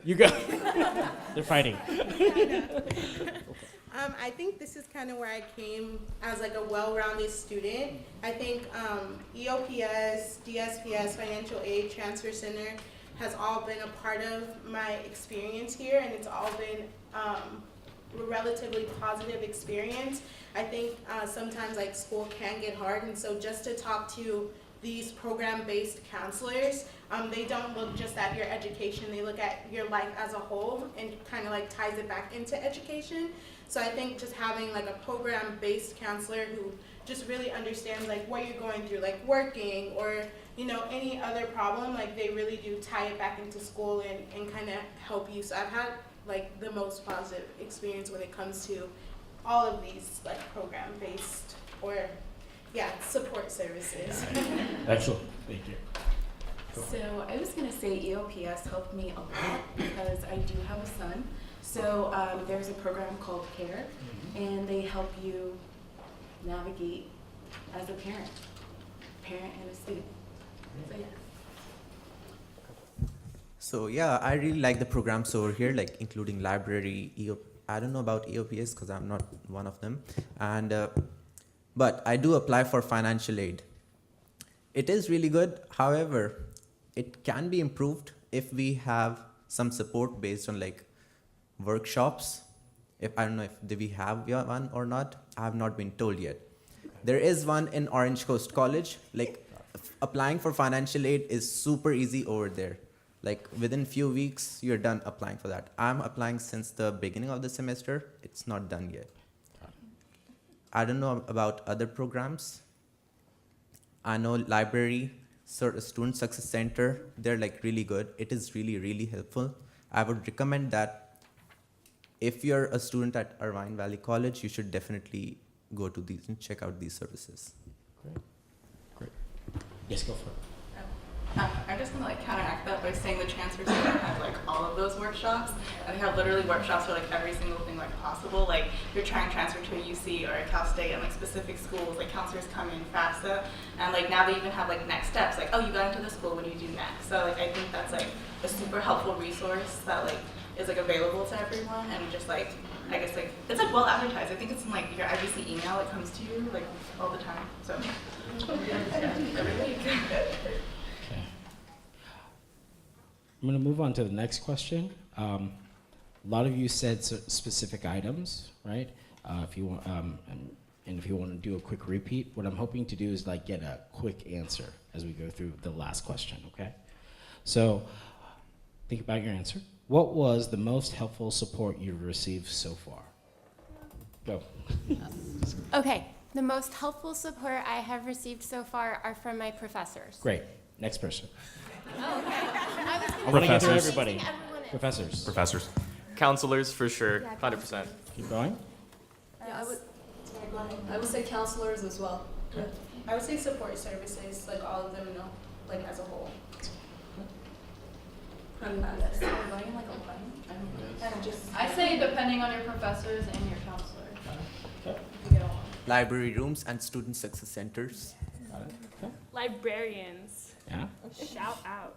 You go. They're fighting. I think this is kind of where I came as like a well-rounded student. I think EOPS, DSPS, Financial Aid, Transfer Center has all been a part of my experience here, and it's all been a relatively positive experience. I think sometimes like school can get hard, and so just to talk to these program-based counselors, they don't look just at your education, they look at your life as a whole and kind of like ties it back into education. So I think just having like a program-based counselor who just really understands like what you're going through, like working or, you know, any other problem, like they really do tie it back into school and kind of help you. So I've had like the most positive experience when it comes to all of these like program-based or support services. Excellent, thank you. So I was going to say EOPS helped me a lot because I do have a son. So there's a program called CARE, and they help you navigate as a parent and a student. So yeah. So yeah, I really like the programs over here, like including library, I don't know about EOPS because I'm not one of them, and but I do apply for financial aid. It is really good. However, it can be improved if we have some support based on like workshops. I don't know if we have one or not. I have not been told yet. There is one in Orange Coast College. Like applying for financial aid is super easy over there. Like within few weeks, you're done applying for that. I'm applying since the beginning of the semester. It's not done yet. I don't know about other programs. I know library, student success center, they're like really good. It is really, really helpful. I would recommend that if you're a student at Irvine Valley College, you should definitely go to these and check out these services. Great. Yes, go for it. I'm just gonna counteract that by saying the transfer center has all of those workshops, and they have literally workshops for every single thing possible. Like you're trying to transfer to a UC or a Cal State, and specific schools, counselors come in FAFSA, and now they even have next steps. Oh, you got into the school, what do you do next? So I think that's a super helpful resource that is available to everyone, and just I guess it's well advertised. I think it's in your IVC email. It comes to you all the time. So every week. I'm going to move on to the next question. A lot of you said specific items, right? If you want, and if you want to do a quick repeat, what I'm hoping to do is get a quick answer as we go through the last question, okay? So think about your answer. What was the most helpful support you've received so far? Go. Okay, the most helpful support I have received so far are from my professors. Great. Next person. Oh, okay. I want to get through Professors. everybody. Professors. Professors. Counselors, for sure, Yeah, 100%. Keep going. Yeah, I would say counselors as well. Yeah. I would say support services, all of them, as a whole. I say depending on your professors and your counselor. Okay. You get along. Library rooms and student success centers. Got it. Okay. Librarians. Yeah. Shout out.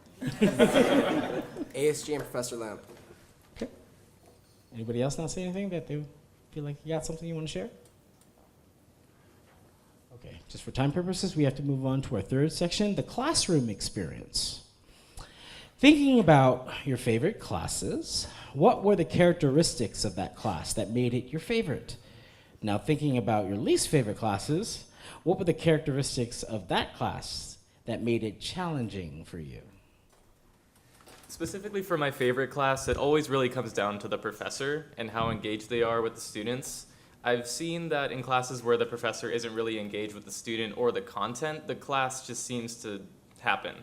ASG and Professor Lamb. Okay. Anybody else not say anything that they feel like you got something you want to share? Okay, just for time purposes, we have to move on to our third section, the classroom experience. Thinking about your favorite classes, what were the characteristics of that class that made it your favorite? Now, thinking about your least favorite classes, what were the characteristics of that class that made it challenging for you? Specifically for my favorite class, it always really comes down to the professor and how engaged they are with the students. I've seen that in classes where the professor isn't really engaged with the student or the content, the class just seems to happen.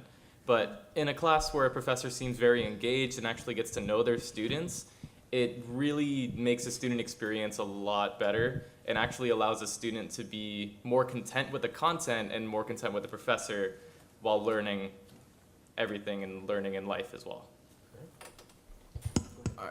But in a class where a professor seems very engaged and actually gets to know their students, it really makes the student experience a lot better and actually allows a student to be more content with the content and more content with the professor while learning everything and learning in life as well.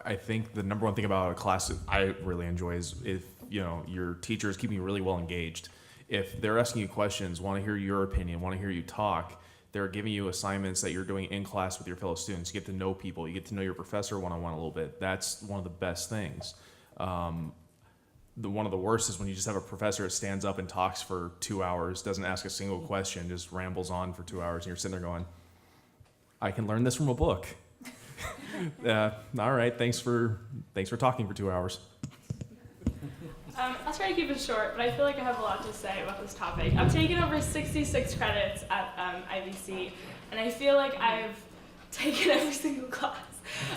I think the number one thing about a class that I really enjoy is if your teacher is keeping you really well engaged. If they're asking you questions, want to hear your opinion, want to hear you talk, they're giving you assignments that you're doing in class with your fellow students. You get to know people. You get to know your professor one-on-one a little bit. That's one of the best things. One of the worst is when you just have a professor that stands up and talks for 2 hours, doesn't ask a single question, just rambles on for 2 hours, and you're sitting there going, I can learn this from a book. All right, thanks for talking for 2 hours. I'll try to keep it short, but I feel like I have a lot to say about this topic. I've taken over 66 credits at IVC, and I feel like I've taken every single class.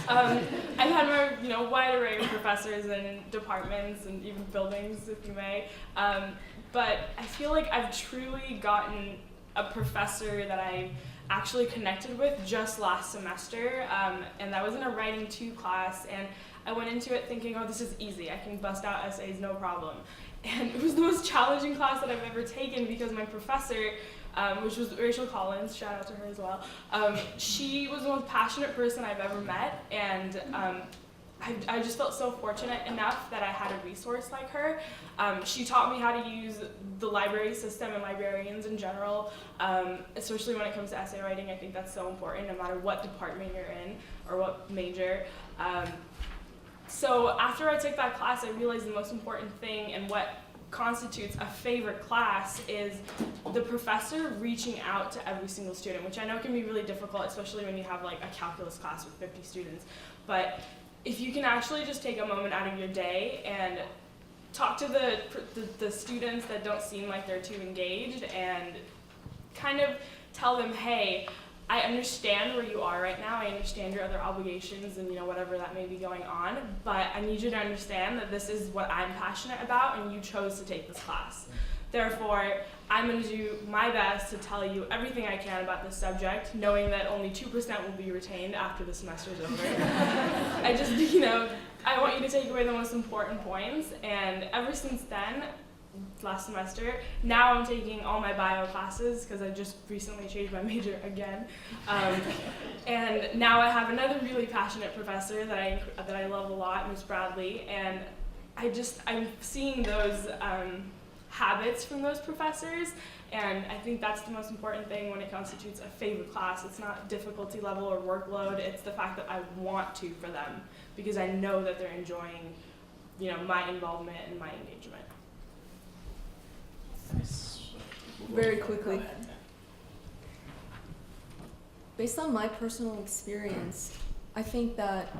I've had my wide array of professors and departments and even buildings, if you may. But I feel like I've truly gotten a professor that I actually connected with just last semester, and that was in a Writing 2 class, and I went into it thinking, oh, this is easy, I can bust out essays, no problem. And it was the most challenging class that I've ever taken because my professor, which was Rachel Collins, shout out to her as well, she was the most passionate person I've ever met, and I just felt so fortunate enough that I had a resource like her. She taught me how to use the library system and librarians in general, especially when it comes to essay writing. I think that's so important no matter what department you're in or what major. So after I took that class, I realized the most important thing and what constitutes a favorite class is the professor reaching out to every single student, which I know can be really difficult, especially when you have a calculus class with 50 students. But if you can actually just take a moment out of your day and talk to the students that don't seem like they're too engaged and kind of tell them, hey, I understand where you are right now. I understand your other obligations and, you know, whatever that may be going on. But I need you to understand that this is what I'm passionate about, and you chose to take this class. Therefore, I'm going to do my best to tell you everything I can about this subject, knowing that only 2% will be retained after the semester is over. I just, you know, I want you to take away the most important points. And ever since then, last semester, now I'm taking all my bio classes because I just recently changed my major again. And now I have another really passionate professor that I love a lot, Miss Bradley, and I'm seeing those habits from those professors, and I think that's the most important thing when it constitutes a favorite class. It's not difficulty level or workload, it's the fact that I want to for them, because I know that they're enjoying, you know, my involvement and my engagement. Very quickly. Based on my personal experience, I think that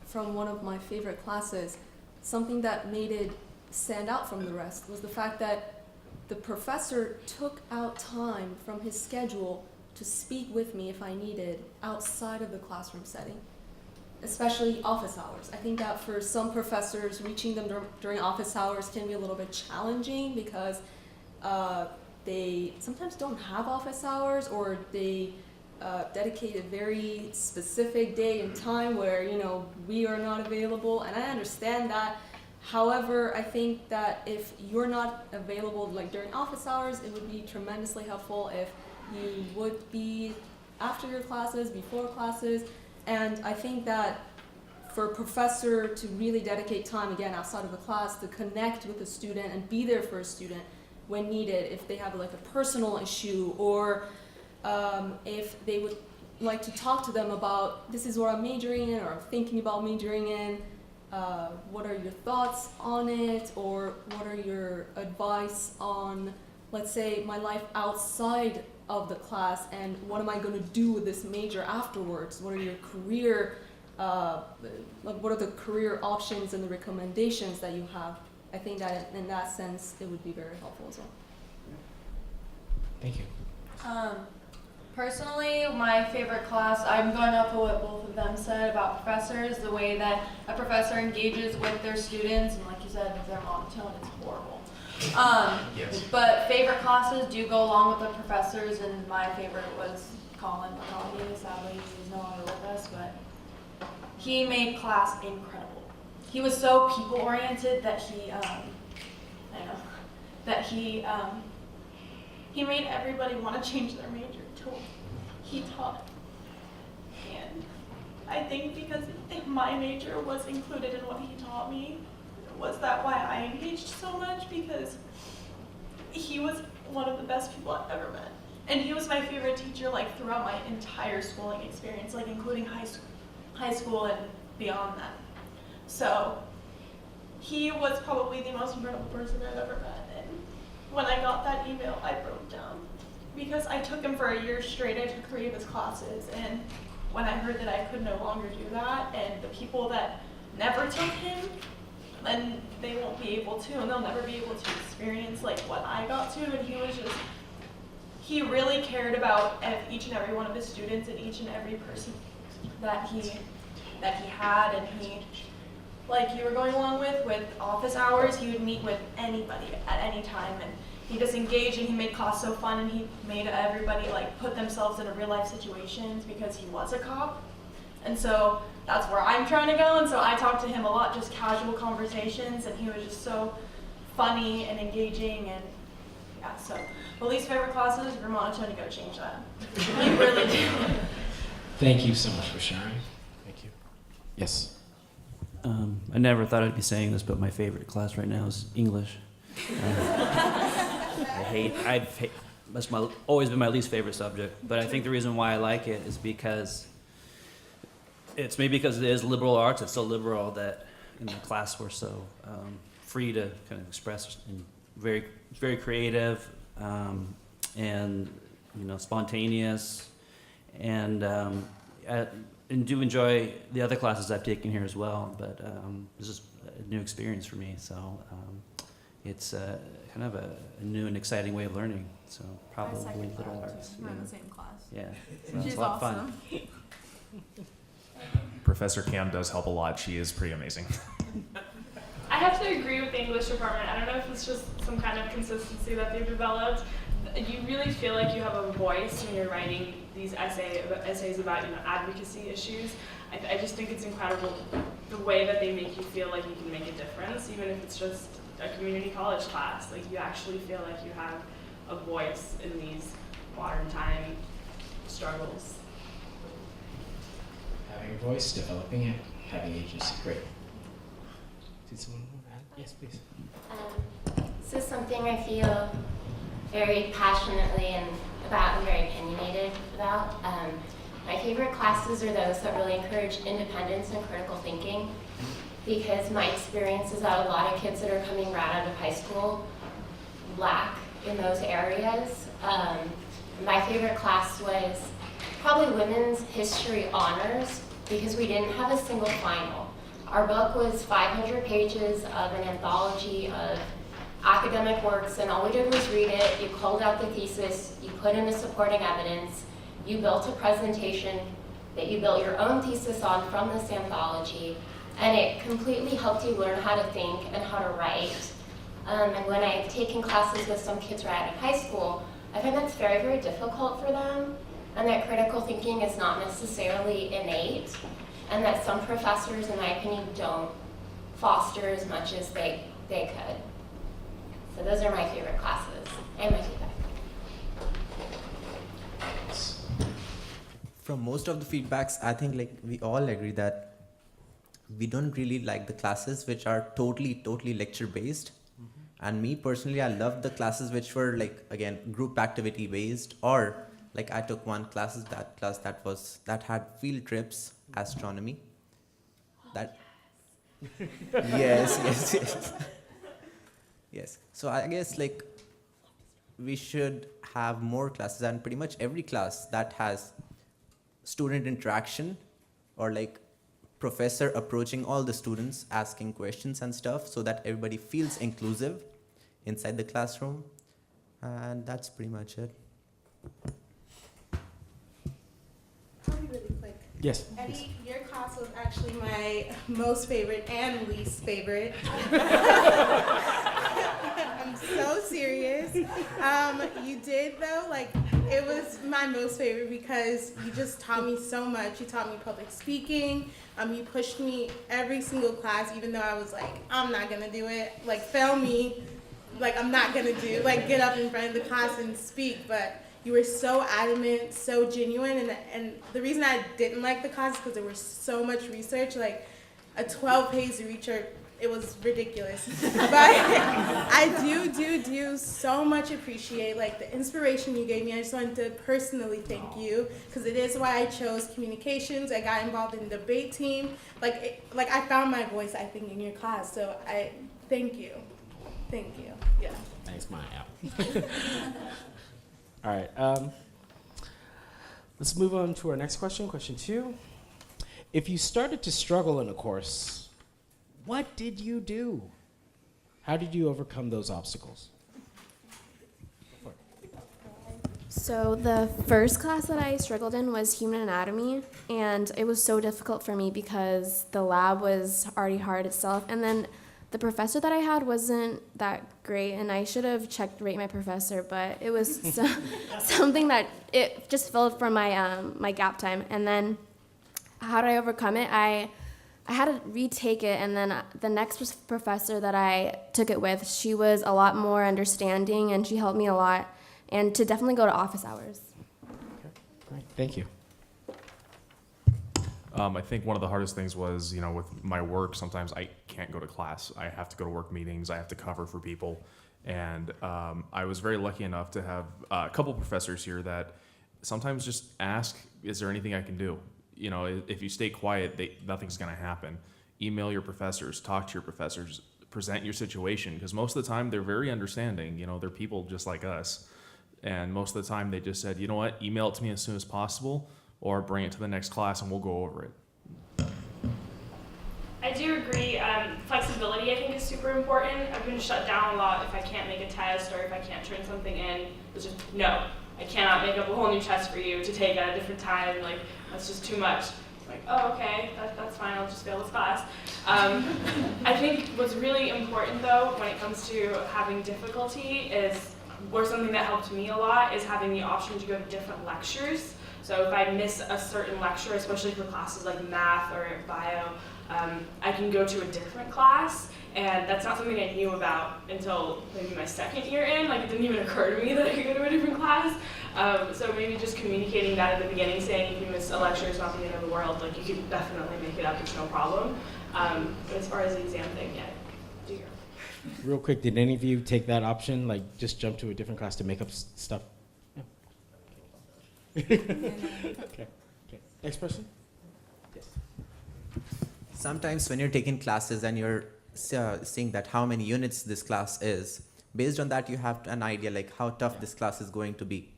from one of my favorite classes, something that made it stand out from the rest was the fact that the professor took out time from his schedule to speak with me if I needed outside of the classroom setting, especially office hours. I think that for some professors, reaching them during office hours can be a little bit challenging because they sometimes don't have office hours, or they dedicate a very specific day and time where, you know, we are not available, and I understand that. However, I think that if you're not available like during office hours, it would be tremendously helpful if you would be after your classes, before classes, and I think that for a professor to really dedicate time, again, outside of the class, to connect with a student and be there for a student when needed, if they have like a personal issue, or if they would like to talk to them about, this is what I'm majoring in, or I'm thinking about majoring in, what are your thoughts on it, or what are your advice on, let's say, my life outside of the class, and what am I going to do with this major afterwards? What are your career, what are the career options and the recommendations that you have? I think that in that sense, it would be very helpful as well. Thank you. Personally, my favorite class, I'm going off of what both of them said about professors, the way that a professor engages with their students, and like you said, their monotone, it's horrible. Yes. But favorite classes do go along with the professors, and my favorite was Colin McConaughey. Sadly, he's no longer with us, but he made class incredible. He was so people-oriented that he made everybody want to change their major to what he taught. And I think because my major was included in what he taught me, was that why I engaged so much, because he was one of the best people I've ever met. And he was my favorite teacher like throughout my entire schooling experience, like including high school and beyond that. So he was probably the most incredible person I've ever met. And when I got that email, I broke down, because I took him for a year straight. I took 3 of his classes, and when I heard that I could no longer do that, and the people that never took him, then they won't be able to, and they'll never be able to experience like what I got to. And he really cared about each and every one of his students and each and every person that he had, and he, like you were going along with office hours, he would meet with anybody at any time, and he just engaged, and he made class so fun, and he made everybody like put themselves in real life situations because he was a cop. And so that's where I'm trying to go, and so I talked to him a lot, just casual conversations, and he was just so funny and engaging, and yeah, so the least favorite classes, you're monotone, to go change that. You really do. Thank you so much for sharing. Thank you. Yes. I never thought I'd be saying this, but my favorite class right now is English. That's always been my least favorite subject, but I think the reason why I like it is because it's maybe because it is liberal arts. It's so liberal that in the class we're so free to kind of express, and very, very creative, and spontaneous, and do enjoy the other classes I've taken here as well. But this is a new experience for me, so it's kind of a new and exciting way of learning. So I probably second liberal that, arts. too. We're in the same class. Yeah, so She's it's a lot of fun. awesome. Professor Cam does help a lot. She is pretty amazing. I have to agree with the English department. I don't know if it's just some kind of consistency that they've developed. You really feel like you have a voice when you're writing these essays about advocacy issues. I just think it's incredible the way that they make you feel like you can make a difference, even if it's just a community college class. Like you actually feel like you have a voice in these modern time struggles. Having a voice, developing it, having agency. Great. Did someone move ahead? Yes, please. This is something I feel very passionately and very opinionated about. My favorite classes are those that really encourage independence and critical thinking, because my experience is that a lot of kids that are coming right out of high school lack in those areas. My favorite class was probably Women's History Honors, because we didn't have a single final. Our book was 500 pages of an anthology of academic works, and all we did was read it. You called out the thesis, you put in the supporting evidence, you built a presentation that you built your own thesis on from this anthology, and it completely helped you learn how to think and how to write. And when I've taken classes with some kids right out of high school, I find that's very, very difficult for them, and that critical thinking is not necessarily innate, and that some professors, in my opinion, don't foster as much as they could. So those are my favorite classes and my feedback. From most of the feedbacks, I think like we all agree that we don't really like the classes which are totally lecture based. And me personally, I loved the classes which were like, again, group activity based, or like I took one class that had field trips, astronomy. That yes. Yes. So I guess like we should have more classes, and pretty much every class that has student interaction, or like professor approaching all the students, asking questions and stuff, so that everybody feels inclusive inside the classroom. And that's pretty much it. Probably really quick. Yes. Eddie, your class was actually my most favorite and least favorite. I'm so serious. You did though, like it was my most favorite because you just taught me so much. You taught me public speaking. You pushed me every single class, even though I was like, I'm not gonna do it. Like fail me. Like I'm not gonna do. Like get up in front of the class and speak, but. You were so adamant, so genuine, and the reason I didn't like the class is because there was so much research, like a 12-page research, it was ridiculous. But I do so much appreciate like the inspiration you gave me. I just wanted to personally thank you, because it is why I chose communications. I got involved in the debate team. Like I found my voice, I think, in your class. So I thank you. Thank you. Yeah. Thanks, Maya. All right, let's move on to our next question, question 2. If you started to struggle in a course, what did you do? How did you overcome those obstacles? So the first class that I struggled in was human anatomy, and it was so difficult for me because the lab was already hard itself, and then the professor that I had wasn't that great, and I should have checked rate my professor, but it was something that it just filled for my my gap time. And then how did I overcome it? I had to retake it, and then the next professor that I took it with, she was a lot more understanding, and she helped me a lot, and to definitely go to office hours. Okay, great, thank you. I think one of the hardest things was, with my work, sometimes I can't go to class. I have to go to work meetings. I have to cover for people. And I was very lucky enough to have a couple professors here that sometimes just ask, is there anything I can do? If you stay quiet, nothing's going to happen. Email your professors, talk to your professors, present your situation, because most of the time they're very understanding. They're people just like us. And most of the time they just said, you know what, email it to me as soon as possible, or bring it to the next class and we'll go over it. I I do agree. Flexibility, I think, is super important. I've been shut down a lot if I can't make a test or if I can't turn something in. It's just, no, I cannot make up a whole new test for you to take at a different time. Like, that's just too much. Like, oh, okay, that's fine, I'll just fail this class. I think what's really important, though, when it comes to having difficulty is, or something that helped me a lot, is having the option to go to different lectures. So if I miss a certain lecture, especially for classes like math or bio, I can go to a different class, and that's not something I knew about until maybe my second year in. Like, it didn't even occur to me that I could go to a different class. So maybe just communicating that at the beginning, saying if you miss a lecture, it's not the end of the world. Like, you can definitely make it up, it's no problem. But as far as the exam thing, yeah, do your. Real quick, did any of you take that option, like just jump to a different class to make up stuff? No. Okay. Next person? Yes. Sometimes when you're taking classes and you're seeing that how many units this class is, based on that you have an idea like how tough this class is going to be.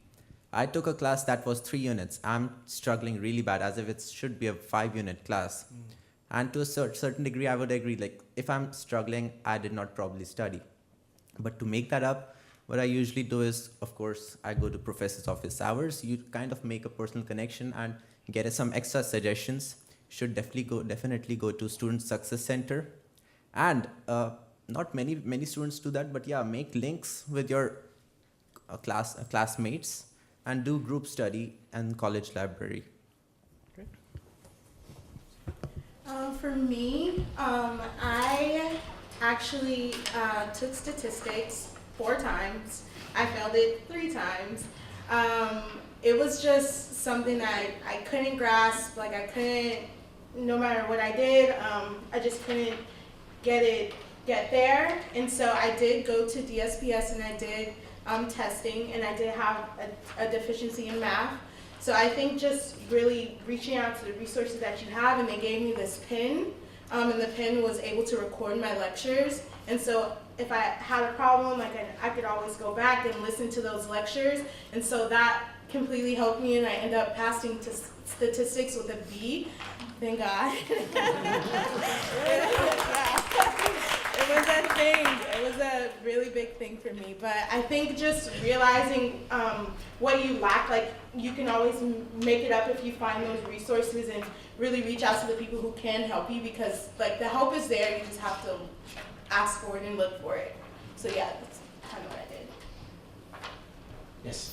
I took a class that was 3 units. I'm struggling really bad, as if it should be a 5-unit class. And to a certain degree, I would agree, like if I'm struggling, I did not probably study. But to make that up, what I usually do is, of course, I go to professor's office hours. You kind of make a personal connection and get some extra suggestions. Should definitely go to Student Success Center. And not many students do that, but yeah, make links with your classmates and do group study and college library. For me, I actually took statistics 4 times. I failed it 3 times. It was just something that I couldn't grasp. Like, I couldn't, no matter what I did, I just couldn't get there. And so I did go to DSPS and I did testing, and I did have a deficiency in math. So I think just really reaching out to the resources that you have, and they gave me this pin, and the pin was able to record my lectures. And so if I had a problem, I could always go back and listen to those lectures. And so that completely helped me, and I ended up passing to statistics with a B. Thank God. It was a thing. It was a really big thing for me. But I think just realizing what you lack, like you can always make it up if you find those resources, and really reach out to the people who can help you, because like the help is there. You just have to ask for it and look for it. So yeah, that's kind of what I did. Yes,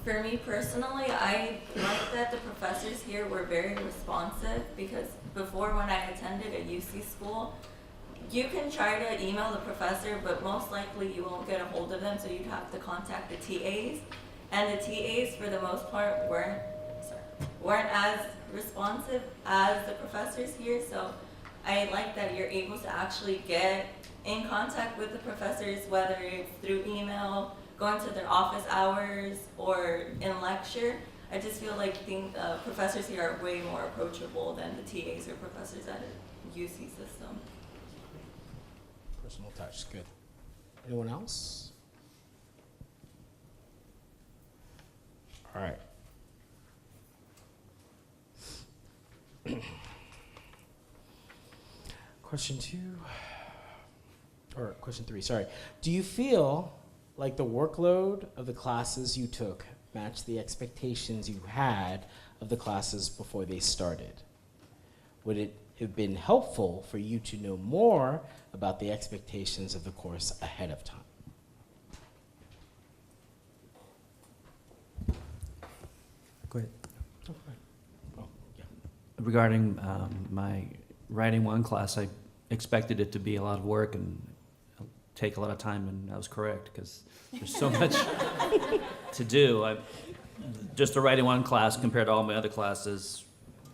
For me personally, I like that the professors here were very responsive, because before, when I attended a UC school, you can try to email the professor, but most likely you won't get a hold of them, so you'd have to contact the TAs. And the TAs, for the most part, weren't as responsive as the professors here. So I like that you're able to actually get in contact with the professors, whether it's through email, going to their office hours, or in lecture. I just feel like professors here are way more approachable than the TAs or professors at a UC system. Personal touch, good. Anyone else? All right. Question 3, sorry. Do you feel like the workload of the classes you took matched the expectations you had of the classes before they started? Would it have been helpful for you to know more about the expectations of the course ahead of time? Go ahead. Oh, yeah. Regarding my writing 1 class, I expected it to be a lot of work and take a lot of time, and I was correct, because there's so much to do. Just a writing 1 class compared to all my other classes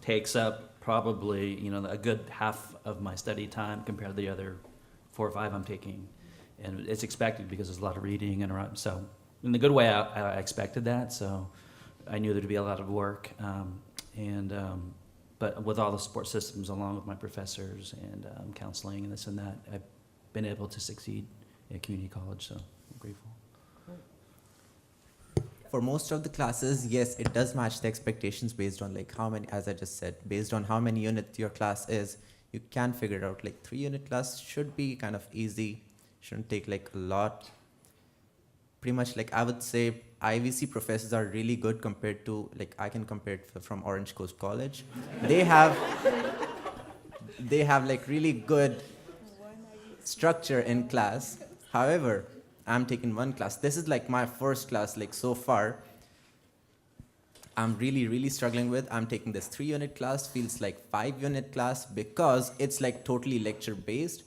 takes up probably a good half of my study time compared to the other 4 or 5 I'm taking, and it's expected because there's a lot of reading and so in the good way I expected that. So I knew there'd be a lot of work, but with all the support systems along with my professors and counseling and this and that, I've been able to succeed at community college, so I'm grateful. For most of the classes, yes, it does match the expectations based on like how many, as I just said, based on how many units your class is. you can figure it out. Like 3-unit class should be kind of easy, shouldn't take like a lot. Pretty much like I would say IVC professors are really good compared to, like I can compare it from Orange Coast College. They have like really good structure in class. However, I'm taking one class. This is like my first class like so far. I'm really struggling with. I'm taking this 3-unit class, feels like 5-unit class because it's like totally lecture based.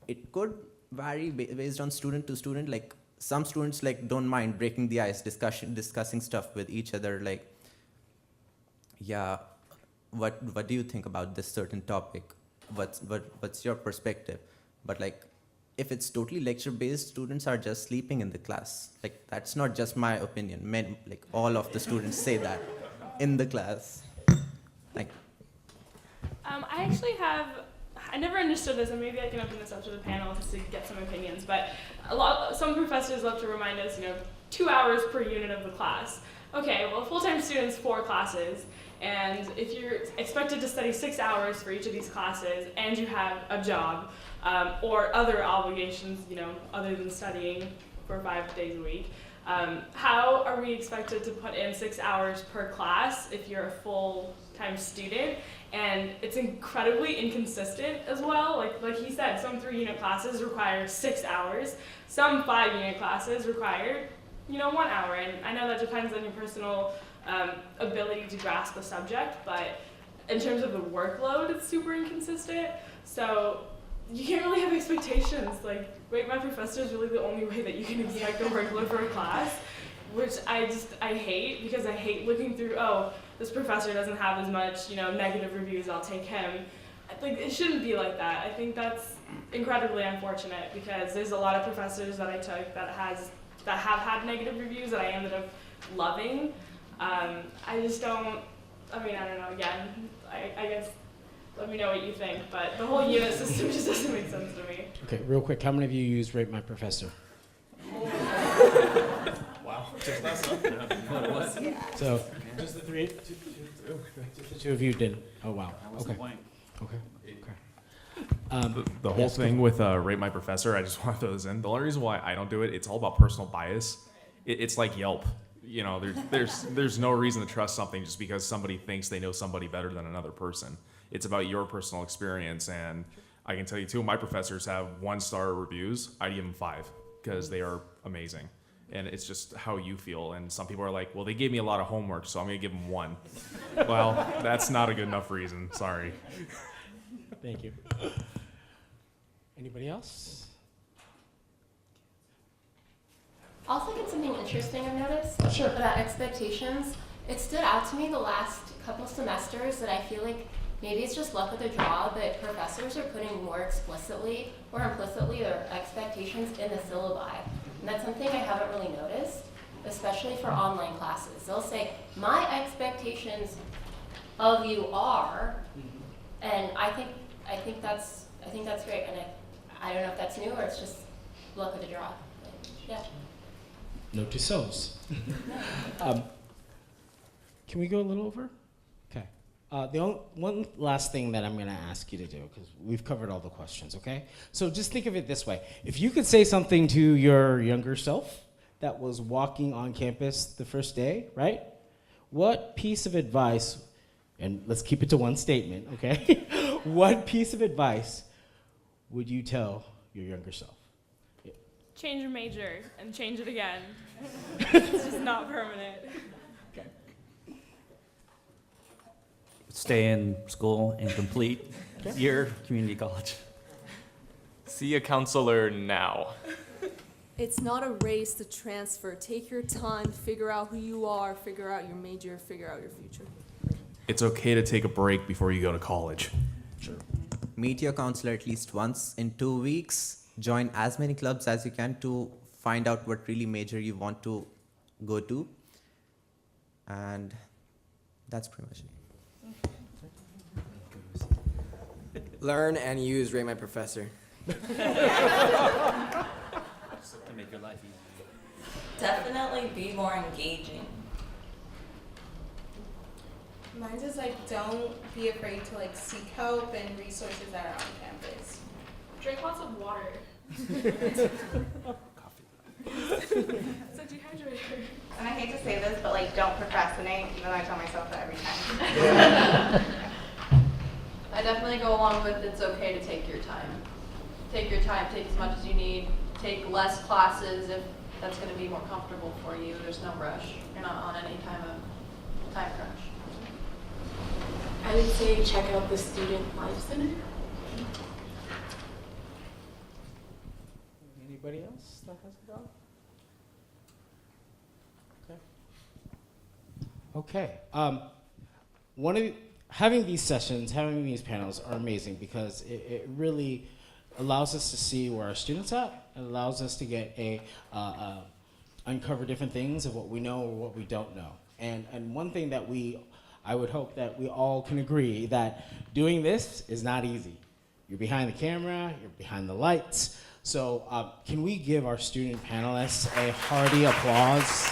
It could vary based on student to student. Like some students like don't mind breaking the ice, discussing stuff with each other. Like, yeah, what do you think about this certain topic? What's your perspective? But like, if it's totally lecture based, students are just sleeping in the class. Like that's not just my opinion. Like all of the students say that in the class. Like, I actually I never understood this, and maybe I can open this up to the panel just to get some opinions. But some professors love to remind us, 2 hours per unit of the class. Okay, well, full-time students 4 classes, and if you're expected to study 6 hours for each of these classes, and you have a job. Or other obligations, other than studying for 5 days a week. How are we expected to put in 6 hours per class if you're a full-time student? And it's incredibly inconsistent as well. Like he said, some 3-unit classes require 6 hours. Some 5-unit classes require, 1 hour. And I know that depends on your personal ability to grasp the subject, but in terms of the workload, it's super inconsistent. So you can't really have expectations. Like, Rate My Professor is really the only way that you can expect a workload for a class, which I hate, because I hate looking through, this professor doesn't have as much, negative reviews, I'll take him. It shouldn't be like that. I think that's incredibly unfortunate, because there's a lot of professors that I took that have had negative reviews that I ended up loving. I don't know, again, I guess, let me know what you think, but the whole unit system just doesn't make sense to me. Okay, real quick, how many of you use Rate My Professor? Wow, just us. So, just the three? Just the 2 of you did. Oh, wow. Okay. The whole thing with Rate My Professor, I just want to throw this in. The only reason why I don't do it, it's all about personal bias. It's like Yelp. There's no reason to trust something just because somebody thinks they know somebody better than another person. It's about your personal experience, and I can tell you 2 of my professors have 1-star reviews. I give them 5 because they are amazing, and it's just how you feel. And some people are like, well, they gave me a lot of homework, so I'm gonna give them 1. Well, that's not a good enough reason. Sorry. Thank you. Anybody else? Also, get something interesting I've noticed about expectations. It stood out to me the last couple semesters that I feel like maybe it's just luck of the draw, but professors are putting more explicitly or implicitly their expectations in the syllabi. And that's something I haven't really noticed, especially for online classes. They'll say, my expectations of you are, and I think that's great. And I don't know if that's new or it's just luck of the draw. But yeah. Note to selves. Can we go a little over? Okay. One last thing that I'm going to ask you to do, because we've covered all the questions, okay? So just think of it this way. If you could say something to your younger self that was walking on campus the first day, right? What piece of advice, and let's keep it to one statement, okay? What piece of advice would you tell your younger self? Change your major and change it again. It's just not permanent. Stay in school and complete your community college. See a counselor now. It's not a race to transfer. Take your time, figure out who you are, figure out your major, figure out your future. It's okay to take a break before you go to college. Sure. Meet your counselor at least once in 2 weeks. Join as many clubs as you can to find out what really major you want to go to. And that's pretty much it. Learn and use Rate My Professor. To make your life easier. Definitely be more engaging. Mine's is like, don't be afraid to like seek help and resources that are on campus. Drink lots of water. It's a dehydrator. And I hate to say this, but like, don't procrastinate, even though I tell myself that every time. I definitely go along with it's okay to take your time. Take your time, take as much as you need, take less classes if that's going to be more comfortable for you. There's no rush. You're not on any time crunch. I would say check out the Student Life Center. Anybody else that has a dog? Okay. Okay. Having these sessions, having these panels are amazing because it really allows us to see where our students at. It allows us to get uncover different things of what we know or what we don't know. And one thing that I would hope that we all can agree that doing this is not easy. You're behind the camera, you're behind the lights. So can we give our student panelists a hearty applause?